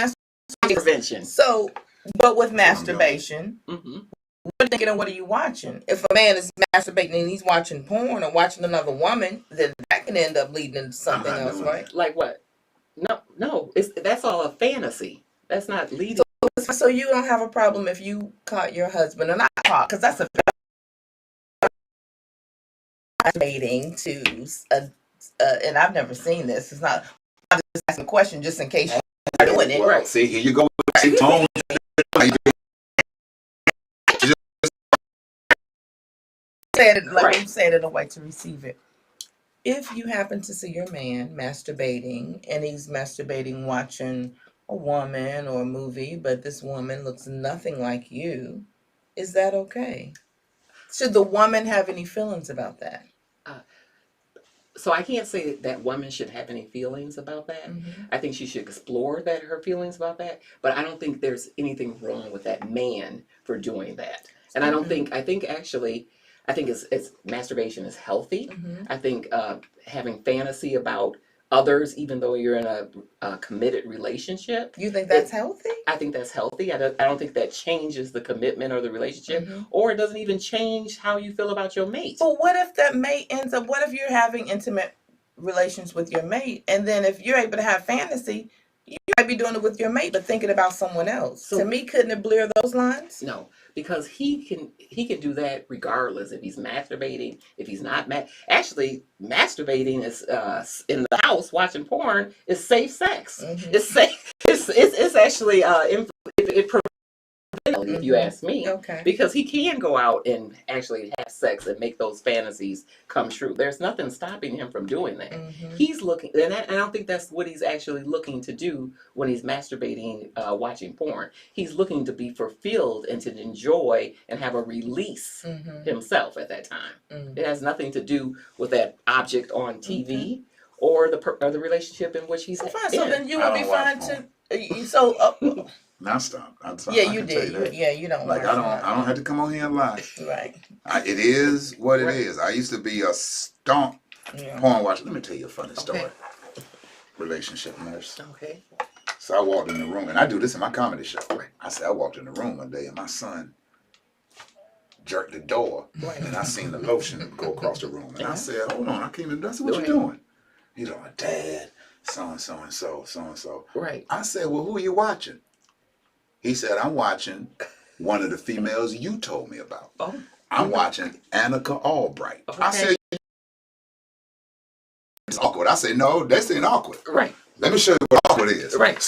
prevention. So, but with masturbation, what are you thinking and what are you watching? If a man is masturbating and he's watching porn or watching another woman, then that can end up leading into something else, right? Like what? No. That's all a fantasy. That's not leading. So you don't have a problem if you caught your husband, and I caught, because that's a masturbating to, and I've never seen this. It's not. I'm just asking a question just in case you're doing it. Right. See, here you go. Tone. Said it like you said in a way to receive it. If you happen to see your man masturbating and he's masturbating watching a woman or a movie, but this woman looks nothing like you, is that okay? Should the woman have any feelings about that? So I can't say that woman should have any feelings about that. I think she should explore her feelings about that. But I don't think there's anything wrong with that man for doing that. And I think it's masturbation is healthy. I think having fantasy about others, even though you're in a committed relationship. You think that's healthy? I think that's healthy. I don't think that changes the commitment or the relationship, or it doesn't even change how you feel about your mate. But what if that mate ends up, what if you're having intimate relations with your mate, and then if you're able to have fantasy, you might be doing it with your mate, but thinking about someone else. So, to me, couldn't it blur those lines? No, because he can do that regardless if he's masturbating, if he's not. Actually, masturbating is in the house watching porn is safe sex. It's safe. It's actually it if you ask me. Okay. Because he can go out and actually have sex and make those fantasies come true. There's nothing stopping him from doing that. He's looking, and I don't think that's what he's actually looking to do when he's masturbating, watching porn. He's looking to be fulfilled and to enjoy and have a release himself at that time. It has nothing to do with that object on TV or the relationship in which he's in. So then you would be fine to. Now stop. Yeah, you did. You don't like. I don't have to come on here and lie. Right. It is what it is. I used to be a stomp porn watcher. Let me tell you a funny story. Relationship nurse. Okay. So I walked in the room, and I do this in my comedy show. I said I walked in the room one day, and my son jerked the door, and I seen the lotion go across the room, and I said, "Hold on, I came in. I said, what you doing?" He's like, "Dad, so and so and so, so and so." Right. I said, "Well, who are you watching?" He said, "I'm watching one of the females you told me about. I'm watching Annika Albright." Okay. I said, "It's awkward." I said, "No, this ain't awkward. Right. Let me show you what awkward is." Right.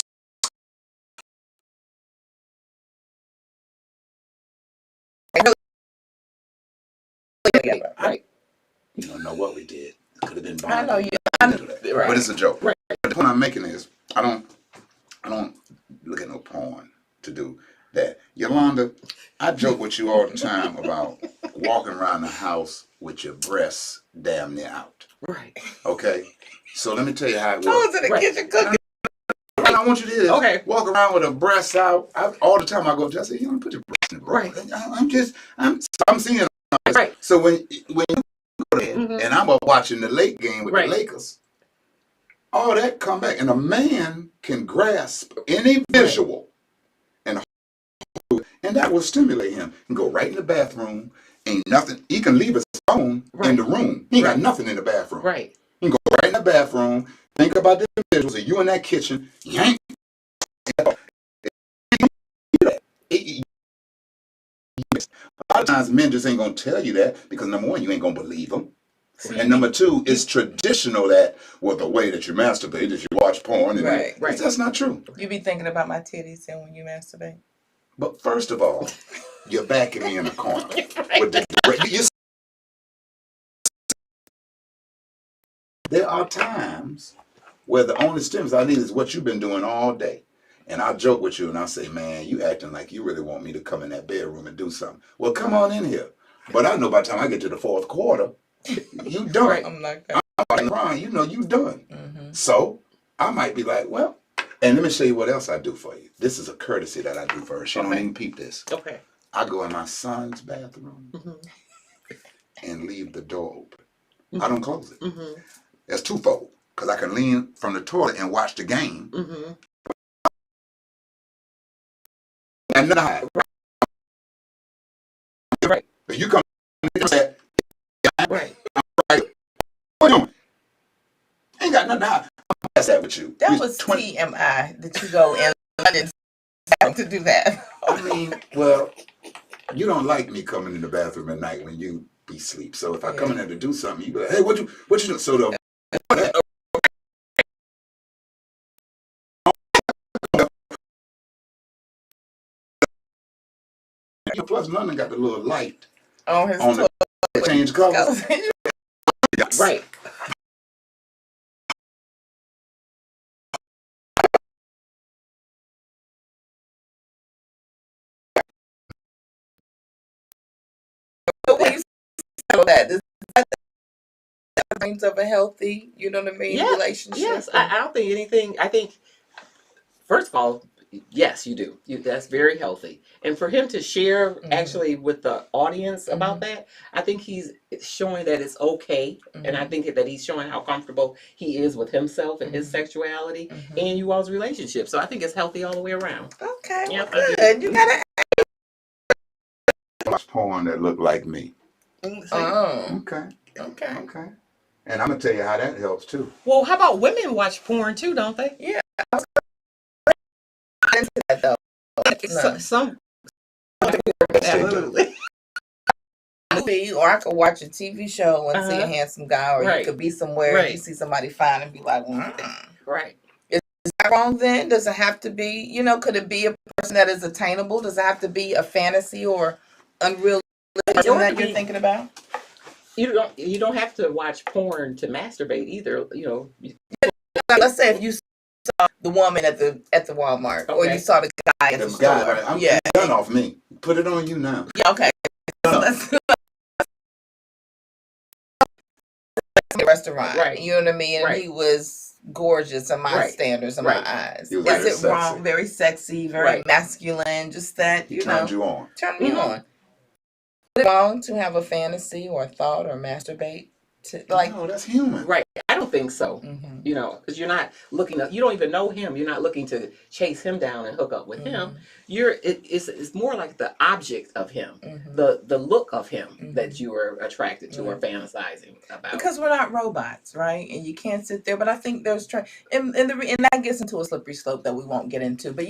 know what we did. It could have been I know Barney. you. I know, right. But it's a joke. Right. But the point I'm making is, I don't look at no porn to do that. Yolanda, I joke with you all the time about walking around the house with your breasts damn near out. Right. Okay? So let me tell you how it I was works. in the kitchen cooking. What I want you to do is Okay. walk around with her breasts out. All the time I go, I say, you don't put your breasts in the bra. Right. I'm seeing it. Right. So when you go there, and I'm watching the late game with Right. the Lakers, all that come back, and a man can grasp any visual, and that will stimulate him. He can go right in the bathroom. Ain't nothing. He can leave his phone in the room. He ain't got nothing in the bathroom. Right. He can go right in the bathroom. Think about the visuals of you in that kitchen. Yank. A lot of times men just ain't gonna tell you that because number one, you ain't gonna believe them. And number two, it's traditional that, well, the way that you masturbate is you watch porn. And Right. That's not true. You be thinking about my titties and when you masturbate. But first of all, you're backing me in the corner. There are times where the only stimulus I need is what you've been doing all day. And I'll joke with you and I'll say, man, you acting like you really want me to come in that bedroom and do something. Well, come on in here. But I know by the time I get to the fourth quarter, you done. Right. I'm not I'm crying, you know you done. So I might be like, well, and let me show you what else I do for you. This is a courtesy that I do for her. She don't even peep this. Okay. I go in my son's bathroom and leave the door open. I don't close it. That's twofold. Because I can lean from the toilet and watch the game. And then Right. If you come and say, Right. what you doing? Ain't got nothing to hide. I'm past that with you. That was TMI that you go in London to do that. I mean, well, you don't like me coming in the bathroom at night when you be asleep. So if I come in there to do something, you be like, hey, what you doing? So the plus London got the little light On his on the change colors. Right. But when you say that, does that means of a healthy, you know what I mean, relationship? Yes. I don't think anything. I think, first of all, yes, you do. That's very healthy. And for him to share actually with the audience about that, I think he's showing that it's okay. And I think that he's showing how comfortable he is with himself and his sexuality and you all's relationship. So I think it's healthy all the way around. Okay, Yeah, well, good. You gotta. Watch porn that look like me. Oh, Okay. okay. Okay. And I'm gonna tell you how that helps too. Well, how about women watch porn too, don't they? Yeah, I was into that though. No. Some absolutely. Movie, or I could watch a TV show and see a handsome guy, or you could be somewhere and you see somebody fine and be like, Right. Is that wrong then? Does it have to be, could it be a person that is attainable? Does it have to be a fantasy or unrealistic person that you're thinking about? You don't have to watch porn to masturbate either, Let's say if you saw the woman at the Walmart, or you saw the guy at the store. Right? I'm done off me. Put it on you now. Yeah, okay. So let's a restaurant, right? You know what I mean? And he was gorgeous in my standards, in my eyes. Is it sexy. wrong? Very sexy, very masculine. Just that turned you on. Turned me on. Is it wrong to have a fantasy or a thought or masturbate? No, that's human. Right. I don't think so. Because you're not looking you don't even know him. You're not looking to chase him down and hook up with him. It's more like the object of him, the look of him that you are attracted to or fantasizing about. Because we're not robots, right? And you can't sit there. But I think there's and that gets into a slippery slope that we won't get into. But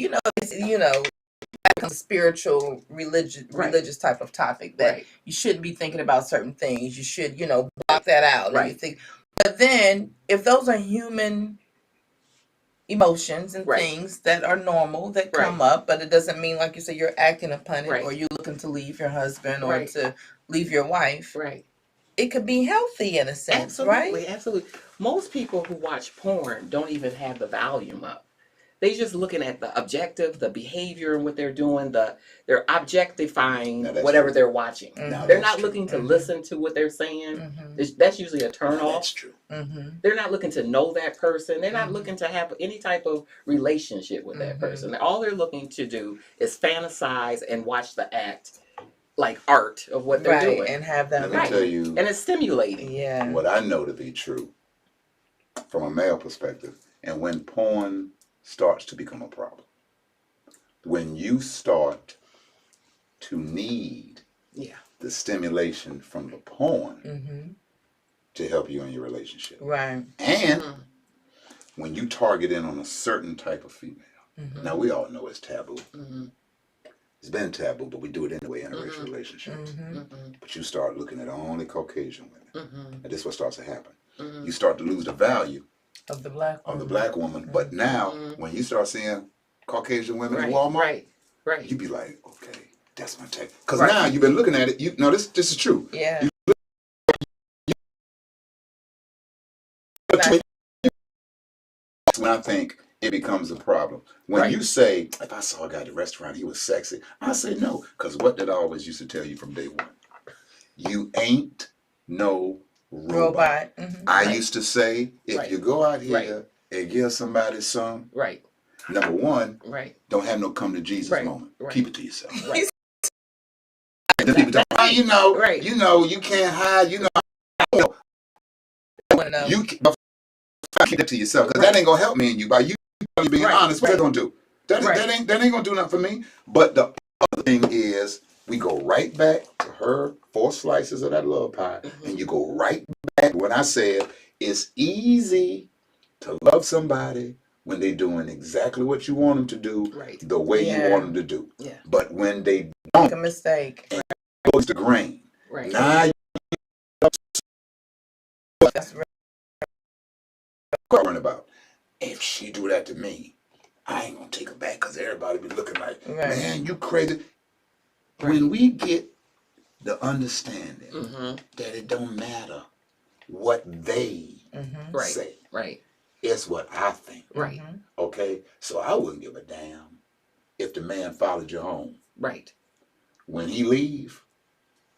a spiritual religious type of topic that you shouldn't be thinking about certain things. You should block that out. And you think, but then if those are human emotions and things that are normal that come up, but it doesn't mean, like you say, you're acting upon it or you're looking to leave your husband or to leave your wife. it could be healthy in a sense, Absolutely, right? absolutely. Most people who watch porn don't even have the volume up. They just looking at the objective, the behavior and what they're doing, they're objectifying Now, that's whatever true. they're watching. Now, They're that's not true. looking to Mhm. listen to what they're saying. Mm-hmm. That's usually a turn Now, off. that's true. Mm-hmm. They're not looking to know that person. They're not Mhm. looking to have any type of relationship with that Mhm. person. All they're looking to do is fantasize and watch the act like art of what they're Right, doing. and have Let them. me Right. tell you And it's stimulating. Yeah. what I know to be true from a male perspective, and when porn starts to become a problem. When you start to need Yeah. the stimulation from the porn Mm-hmm. to help you in your relationship. Right. And Mhm. when you target in on a certain type of female. Mm-hmm. Now, we all know it's taboo. Mhm. It's been taboo, but we do it anyway in Mhm. interracial relationships. Mm-hmm. Mhm. But you start looking at only Caucasian women. Mhm. And this is what starts to happen. Mhm. You start to lose the value Of the black of the woman. black woman. But now, Mhm. when you start seeing Caucasian women Right. in Walmart, Right. Right. you be like, okay, that's my type. Because Right. now you've been looking at it. You no, this is true. Yeah. That's when I think it becomes a problem. When Right. you say, if I saw a guy at the restaurant, he was sexy, I say no. Because what did I always used to tell you from day one? You ain't no robot. Mm-hmm. I Right. used to say, if Right. you go out here Right. and give somebody some, Right. number one, Right. don't have no come to Jesus Right. moment. Right. Keep it to yourself. Right. And then people talk, oh, Right. you know, Right. you can't hide, you know, One of them. you keep that to yourself because that ain't gonna help me and you. By you being Right. honest, what Right. that gonna do? That Right. ain't gonna do nothing for me. But the other thing is, we go right back to her 4 slices of that love pie, Mhm. and you go right back when I said it's easy to love somebody when they're doing exactly what you want them to do, Right. the way you Yeah. want them to do. Yeah. But when they Make a mistake. goes to grain, Right. now That's right. you're worrying about. If she do that to me, I ain't gonna take her back because everybody be looking like, Right. man, you crazy. Right. When we get the understanding Mhm. that it don't matter what they Mm-hmm. Right. say, Right. it's what I think. Right. Mm-hmm. Okay? So I wouldn't give a damn if the man followed you home. Right. When he leave,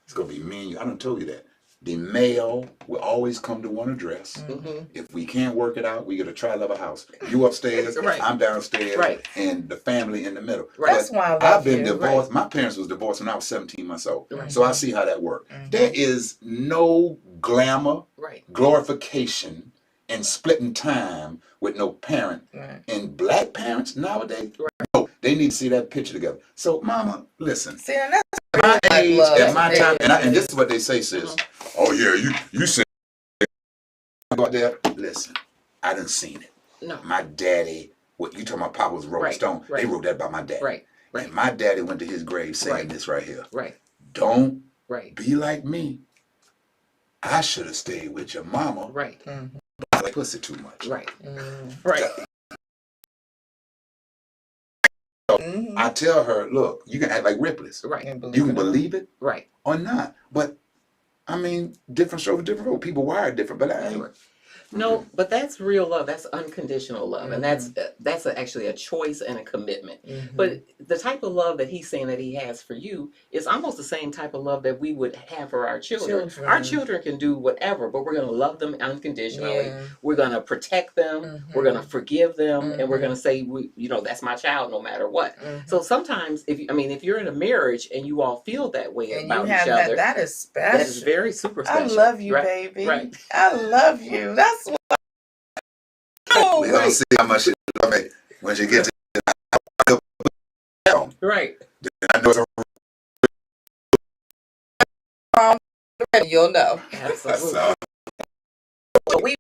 it's gonna be me and you. I done told you that. The male will always come to one address. Mhm. If we can't work it out, we get a tri-level house. You upstairs, Right. I'm downstairs, Right. and the family in the middle. Right. That's why I love I've been you. divorced. My parents was divorced when I was 17 months old. Right. So I see how that worked. Mhm. There is no glamour, Right. glorification, and splitting time with no parent. Right. And black parents nowadays, no, they need to see that picture together. So, mama, listen. See, and that's My I age love and my that. time, and this is what they say, sis. Oh yeah, you said about there. Listen, I done seen it. No. My daddy, what you talking about? Papa was Rolling Right, Stone. right. They wrote that about my daddy. Right. Right. And my daddy went to his grave saying Right. this right here. Right. Don't Right. be like me. I should have stayed with your mama. Right. Mm-hmm. I like pussy too much. Right. Mm-hmm. Right. Mm-hmm. I tell her, look, you can act like Ripley's. Right. You can believe it Right. or not. But I mean, different strokes, different road. People wired different, but I ain't. No, but that's real love. That's unconditional love, and that's actually a choice and a commitment. Mm-hmm. But the type of love that he's saying that he has for you is almost the same type of love that we would have for our children. Our children can do whatever, but we're going to love them unconditionally. Yeah. We're going to protect them. Mhm. We're going to forgive them, and we're Mhm. going to say, that's my child, no matter what. Mhm. So sometimes, if you're in a marriage and you all feel that way And about you have each other, that is special. that is very super I special. love you, right? baby. Right. I love you. That's what. Oh, We're going to see how much it love me when you get to Right. I know it's a you'll know. Absolutely. So we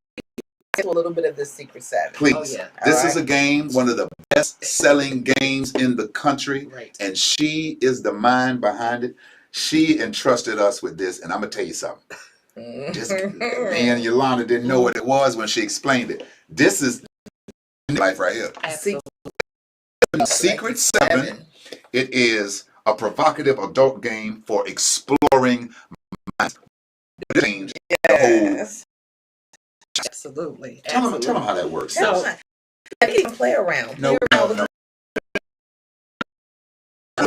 get a little bit of the Secret Savage. Please. Oh, yeah. This All is a game, one of the best-selling games in the country, Right. and she is the mind behind it. She entrusted us with this, and I'm gonna tell you something. This me and Yolanda didn't know what it was when she explained it. This is life right here. Absolutely. Secret 7. It is a provocative adult game for exploring minds. Change Yes. Absolutely. Tell them Absolutely. how that works. Tell them. You can even play around. No, Play around no,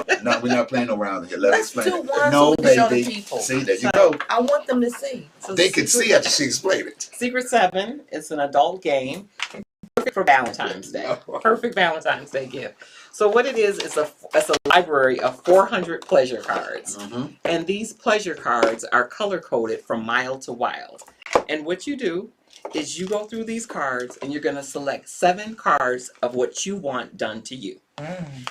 with no, we're not playing around here. Let us Let's explain do it. one No, so we can show the baby. people. See, there you So- go. I want them to see. So They could see after she explained it. Secret 7 is an adult game. Perfect for Valentine's Day. Perfect Valentine's Day gift. So what it is, it's a library of 400 pleasure cards. Mm-hmm. And these pleasure cards are color coded from mild to wild. And what you do is you go through these cards and you're going to select 7 cards of what you want done to you.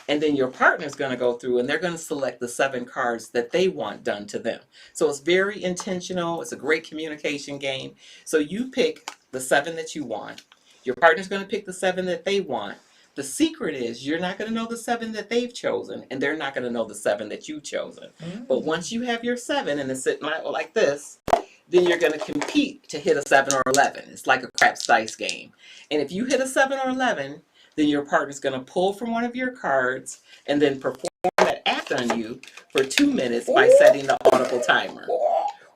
And then your partner's going to go through and they're going to select the 7 cards that they want done to them. So it's very intentional. It's a great communication game. So you pick the 7 that you want. Your partner's going to pick the 7 that they want. The secret is you're not going to know the 7 that they've chosen, and they're not going to know the 7 that you've chosen. But once you have your 7 and it's sitting like this, then you're going to compete to hit a 7 or 11. It's like a craps dice game. And if you hit a 7 or 11, then your partner's going to pull from one of your cards and then perform that act on you for 2 minutes by setting the audible timer.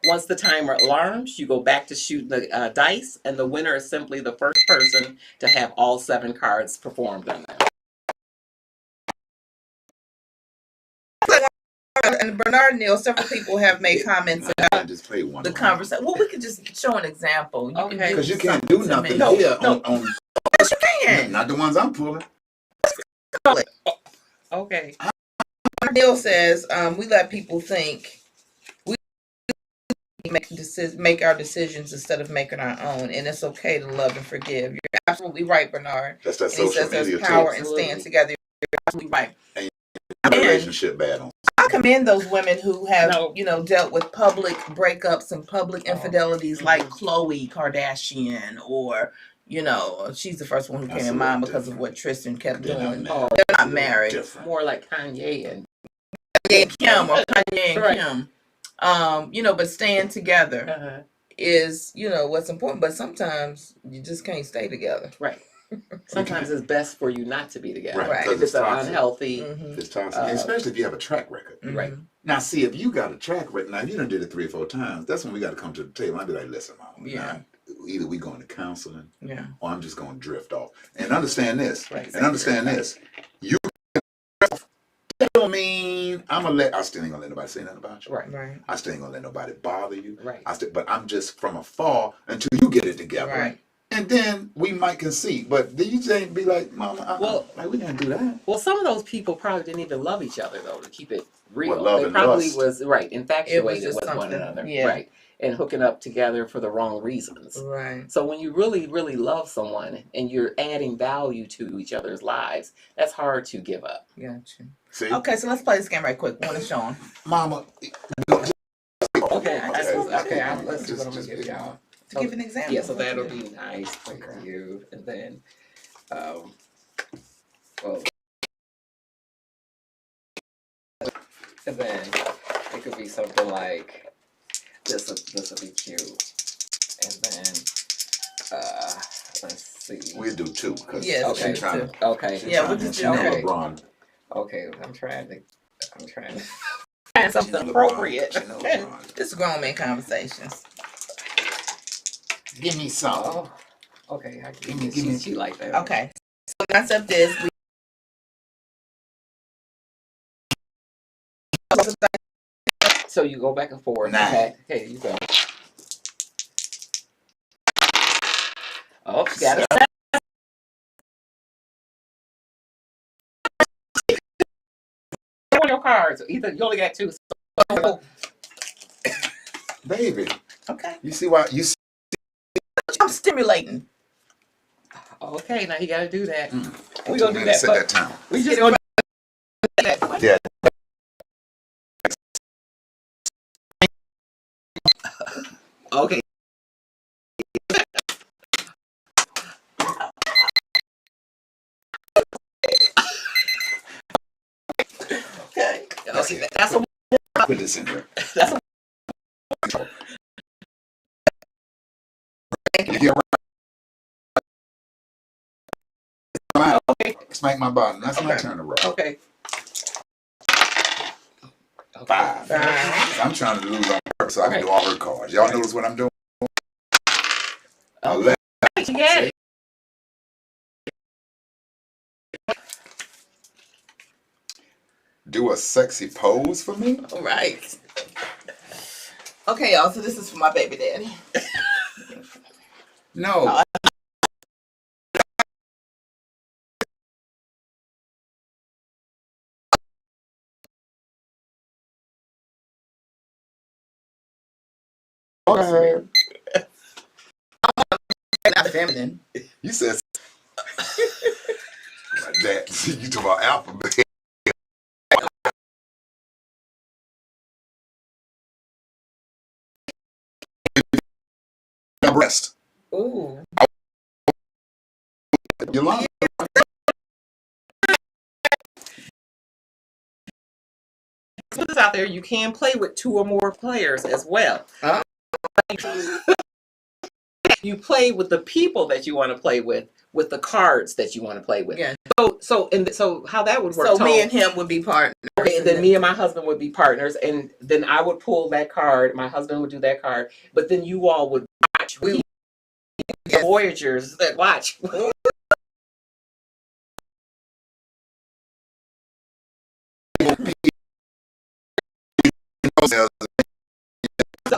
Once the timer alarms, you go back to shooting the dice, and the winner is simply the first person to have all 7 cards performed on them. And Bernard Neal, several people have made comments I about just play one. the conversation. Well, we could just show an example. You Okay. can Because you can't do nothing No, here no. on Yes, you can. not the ones I'm pulling. Okay. Bernard Neal says we let people think we make our decisions instead of making our own, and it's okay to love and forgive. You're absolutely right, Bernard. That's that And he social says there's media power too. in staying together. You're absolutely right. Relationship bad on. I commend those women who have, No. dealt with public breakups and public infidelities like Khloe Kardashian, or, she's the first one who That's came a in mind little because of what Tristan kept They're not doing. married. They're not married. Different. More like Kanye and Kim or Kanye and Right. Kim. But staying together uh is, what's important. But sometimes you just can't stay together. right. Sometimes it's best for you not to be together. Right. If it's toxic. unhealthy. Mhm. It's toxic, Uh, especially if you have a track record. Right. Now, see, if you got a track record, now if you done did it 3 or 4 times, that's when we got to come to the table. I'd be like, listen, Mom, Yeah. either we going to counseling Yeah. or I'm just going to drift off. And understand this. Right. And understand this. You that don't mean I still ain't gonna let nobody say nothing about you. Right. Right. I still ain't gonna let nobody bother you. Right. But I'm just from afar until you get it together. Right. And then we might concede. But then you just be like, Mama, Well- we can't do that. Well, some of those people probably didn't even love each other, though, to keep it real. What, love they and probably lust? was infatuated just with one something, another, yeah. right, and hooking up together for the wrong reasons. Right. So when you really, really love someone and you're adding value to each other's lives, that's hard to give up. Gotcha. See? Okay, so let's play this game right quick. I want to show them. Mama. Okay, let's see what I'm Just gonna give pick y'all. one. To give an example. Yeah, so that'll be nice. Thank you. And then, well, and then it could be something like this. This will be cute. And then, let's see. We'll do 2 because Yes, Okay. she's trying to. Okay. She's Yeah, trying we'll to- just she's do not that. LeBron. Okay. I'm trying to find something She's appropriate. LeBron. She's not LeBron. This is grown man conversations. Give me some. Oh, okay. I Give me- she like that. Okay. So the concept is So you go back and forth. 9. Okay. Okay, you go. Oh, she got it. One of your cards. Either you only got 2. So, Baby, okay. you see why you see I'm stimulating. okay, now you got to do that. we gonna do that, set but- that time. We just gonna do that. Yeah. Okay. Okay. Okay. That's a Put this in here. that's a You right. okay. Smack my bottom. That's my Okay. turn to roll. Okay. 5. Five. I'm trying to lose on purpose, so I can do all her cards. Y'all notice what I'm doing? My left. You got it. Do a sexy pose for me? All right. Okay, y'all. So this is for my baby daddy. No. Okay. Not feminine. You said that. You talking about alphabet. Breast. Ooh. You lying. Put this out there. You can play with 2 or more players as well. You play with the people that you want to play with the cards that you want to play with. Yeah. So how that would work. So me and him would be partners. Okay, and then me and my husband would be partners, and then I would pull that card. My husband would do that card, but then you all would watch. The Voyagers that watch. So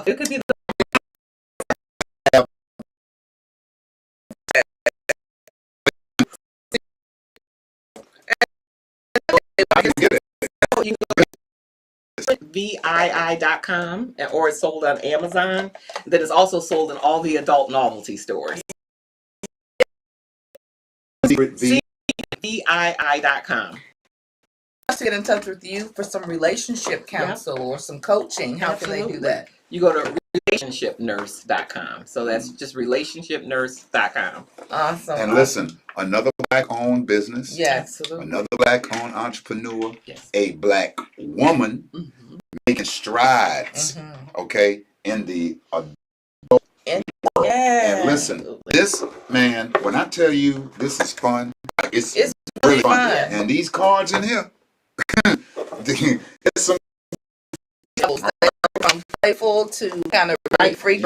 it could be VII.com, or it's sold on Amazon. That is also sold in all the adult novelty stores. VII.com. To get in touch with you for some relationship counsel or some coaching, how can they do that? You go to relationshipnurse.com. So that's just relationshipnurse.com. Awesome. And listen, another black-owned business. Yes. Another black-owned entrepreneur. Yes. A black woman making strides. Okay, in the adult world. And listen, this man, when I tell you this is fun, it's really fun. And these cards in here, it's some from playful to kind of really freaky.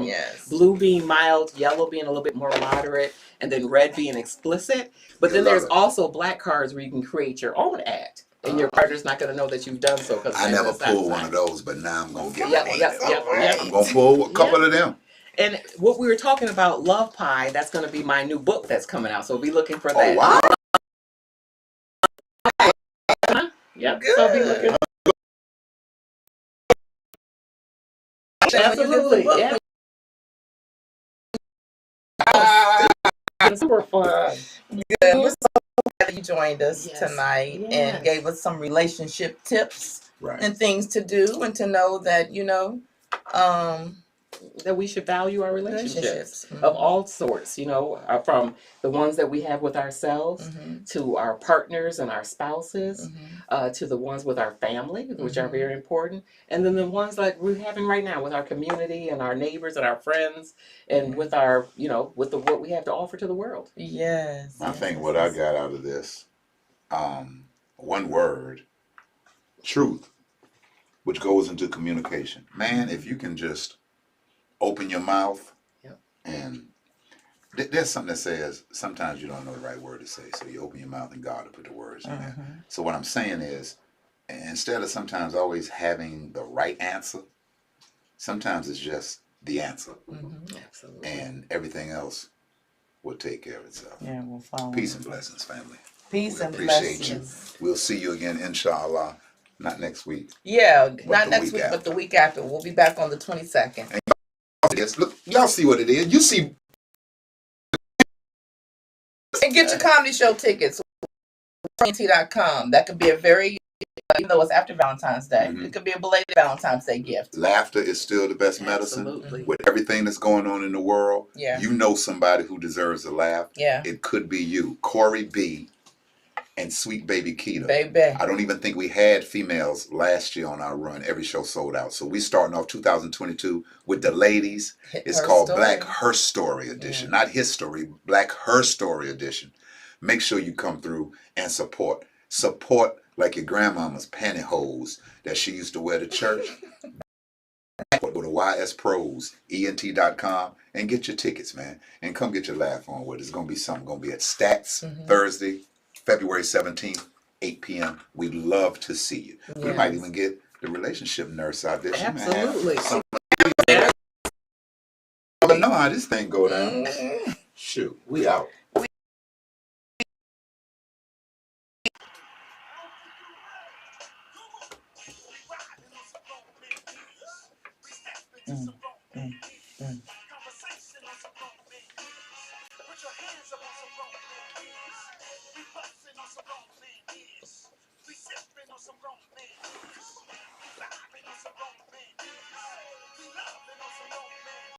Yes. Blue being mild, yellow being a little bit more moderate, and then red being explicit. But then there's also black cards where you can create your own act. And your partner's not going to know that you've done so. I never pulled one of those, but now I'm going to get one. Yep. I'm going to pull a couple of them. And what we were talking about, Love Pie, that's going to be my new book that's coming out. So be looking for that. Oh, wow. Yep. Good. So be looking. Absolutely. Yeah. It's super fun. Good. We're so glad that you joined us tonight and gave us some relationship tips and things to do, and to know that, that we should value our relationships of all sorts, from the ones that we have with ourselves to our partners and our spouses, to the ones with our family, which are very important, and then the ones like we're having right now with our community and our neighbors and our friends, and with our, with what we have to offer to the world. Yes. I think what I got out of this, one word, truth, which goes into communication. Man, if you can just open your mouth, and there's something that says sometimes you don't know the right word to say, so you open your mouth and God will put the words in there. So what I'm saying is, instead of sometimes always having the right answer, sometimes it's just the answer. Absolutely. And everything else will take care of itself. Yeah, we'll follow. Peace and blessings, family. Peace and appreciate blessings. You. We'll see you again, inshallah. Not next week. Yeah, not next week, but the week after. We'll be back on the 22nd. And look, y'all see what it is. You see. And get your comedy show tickets. TNT.com. That could be a very, even though it's after Valentine's Day, it could be a belated Valentine's Day gift. Laughter is still the best medicine. With everything that's going on in the world, you know somebody who deserves a laugh. Yeah. It could be you, Corey B. and Sweet Baby Keita. Baby. I don't even think we had females last year on our run. Every show sold out. So we starting off 2022 with the ladies. It's called Black Her Story Edition. Not His Story, Black Her Story Edition. Make sure you come through and support. Support like your grandmama's pantyhose that she used to wear to church. Go to ysprosent.com and get your tickets, man. And come get your laugh on with it. It's going to be something. Going to be at Stats Thursday, February 17th, 8 p.m. We'd love to see you. We might even get the relationship nurse out there. She Absolutely. might have some. I know how this thing go down. Shoot, we out.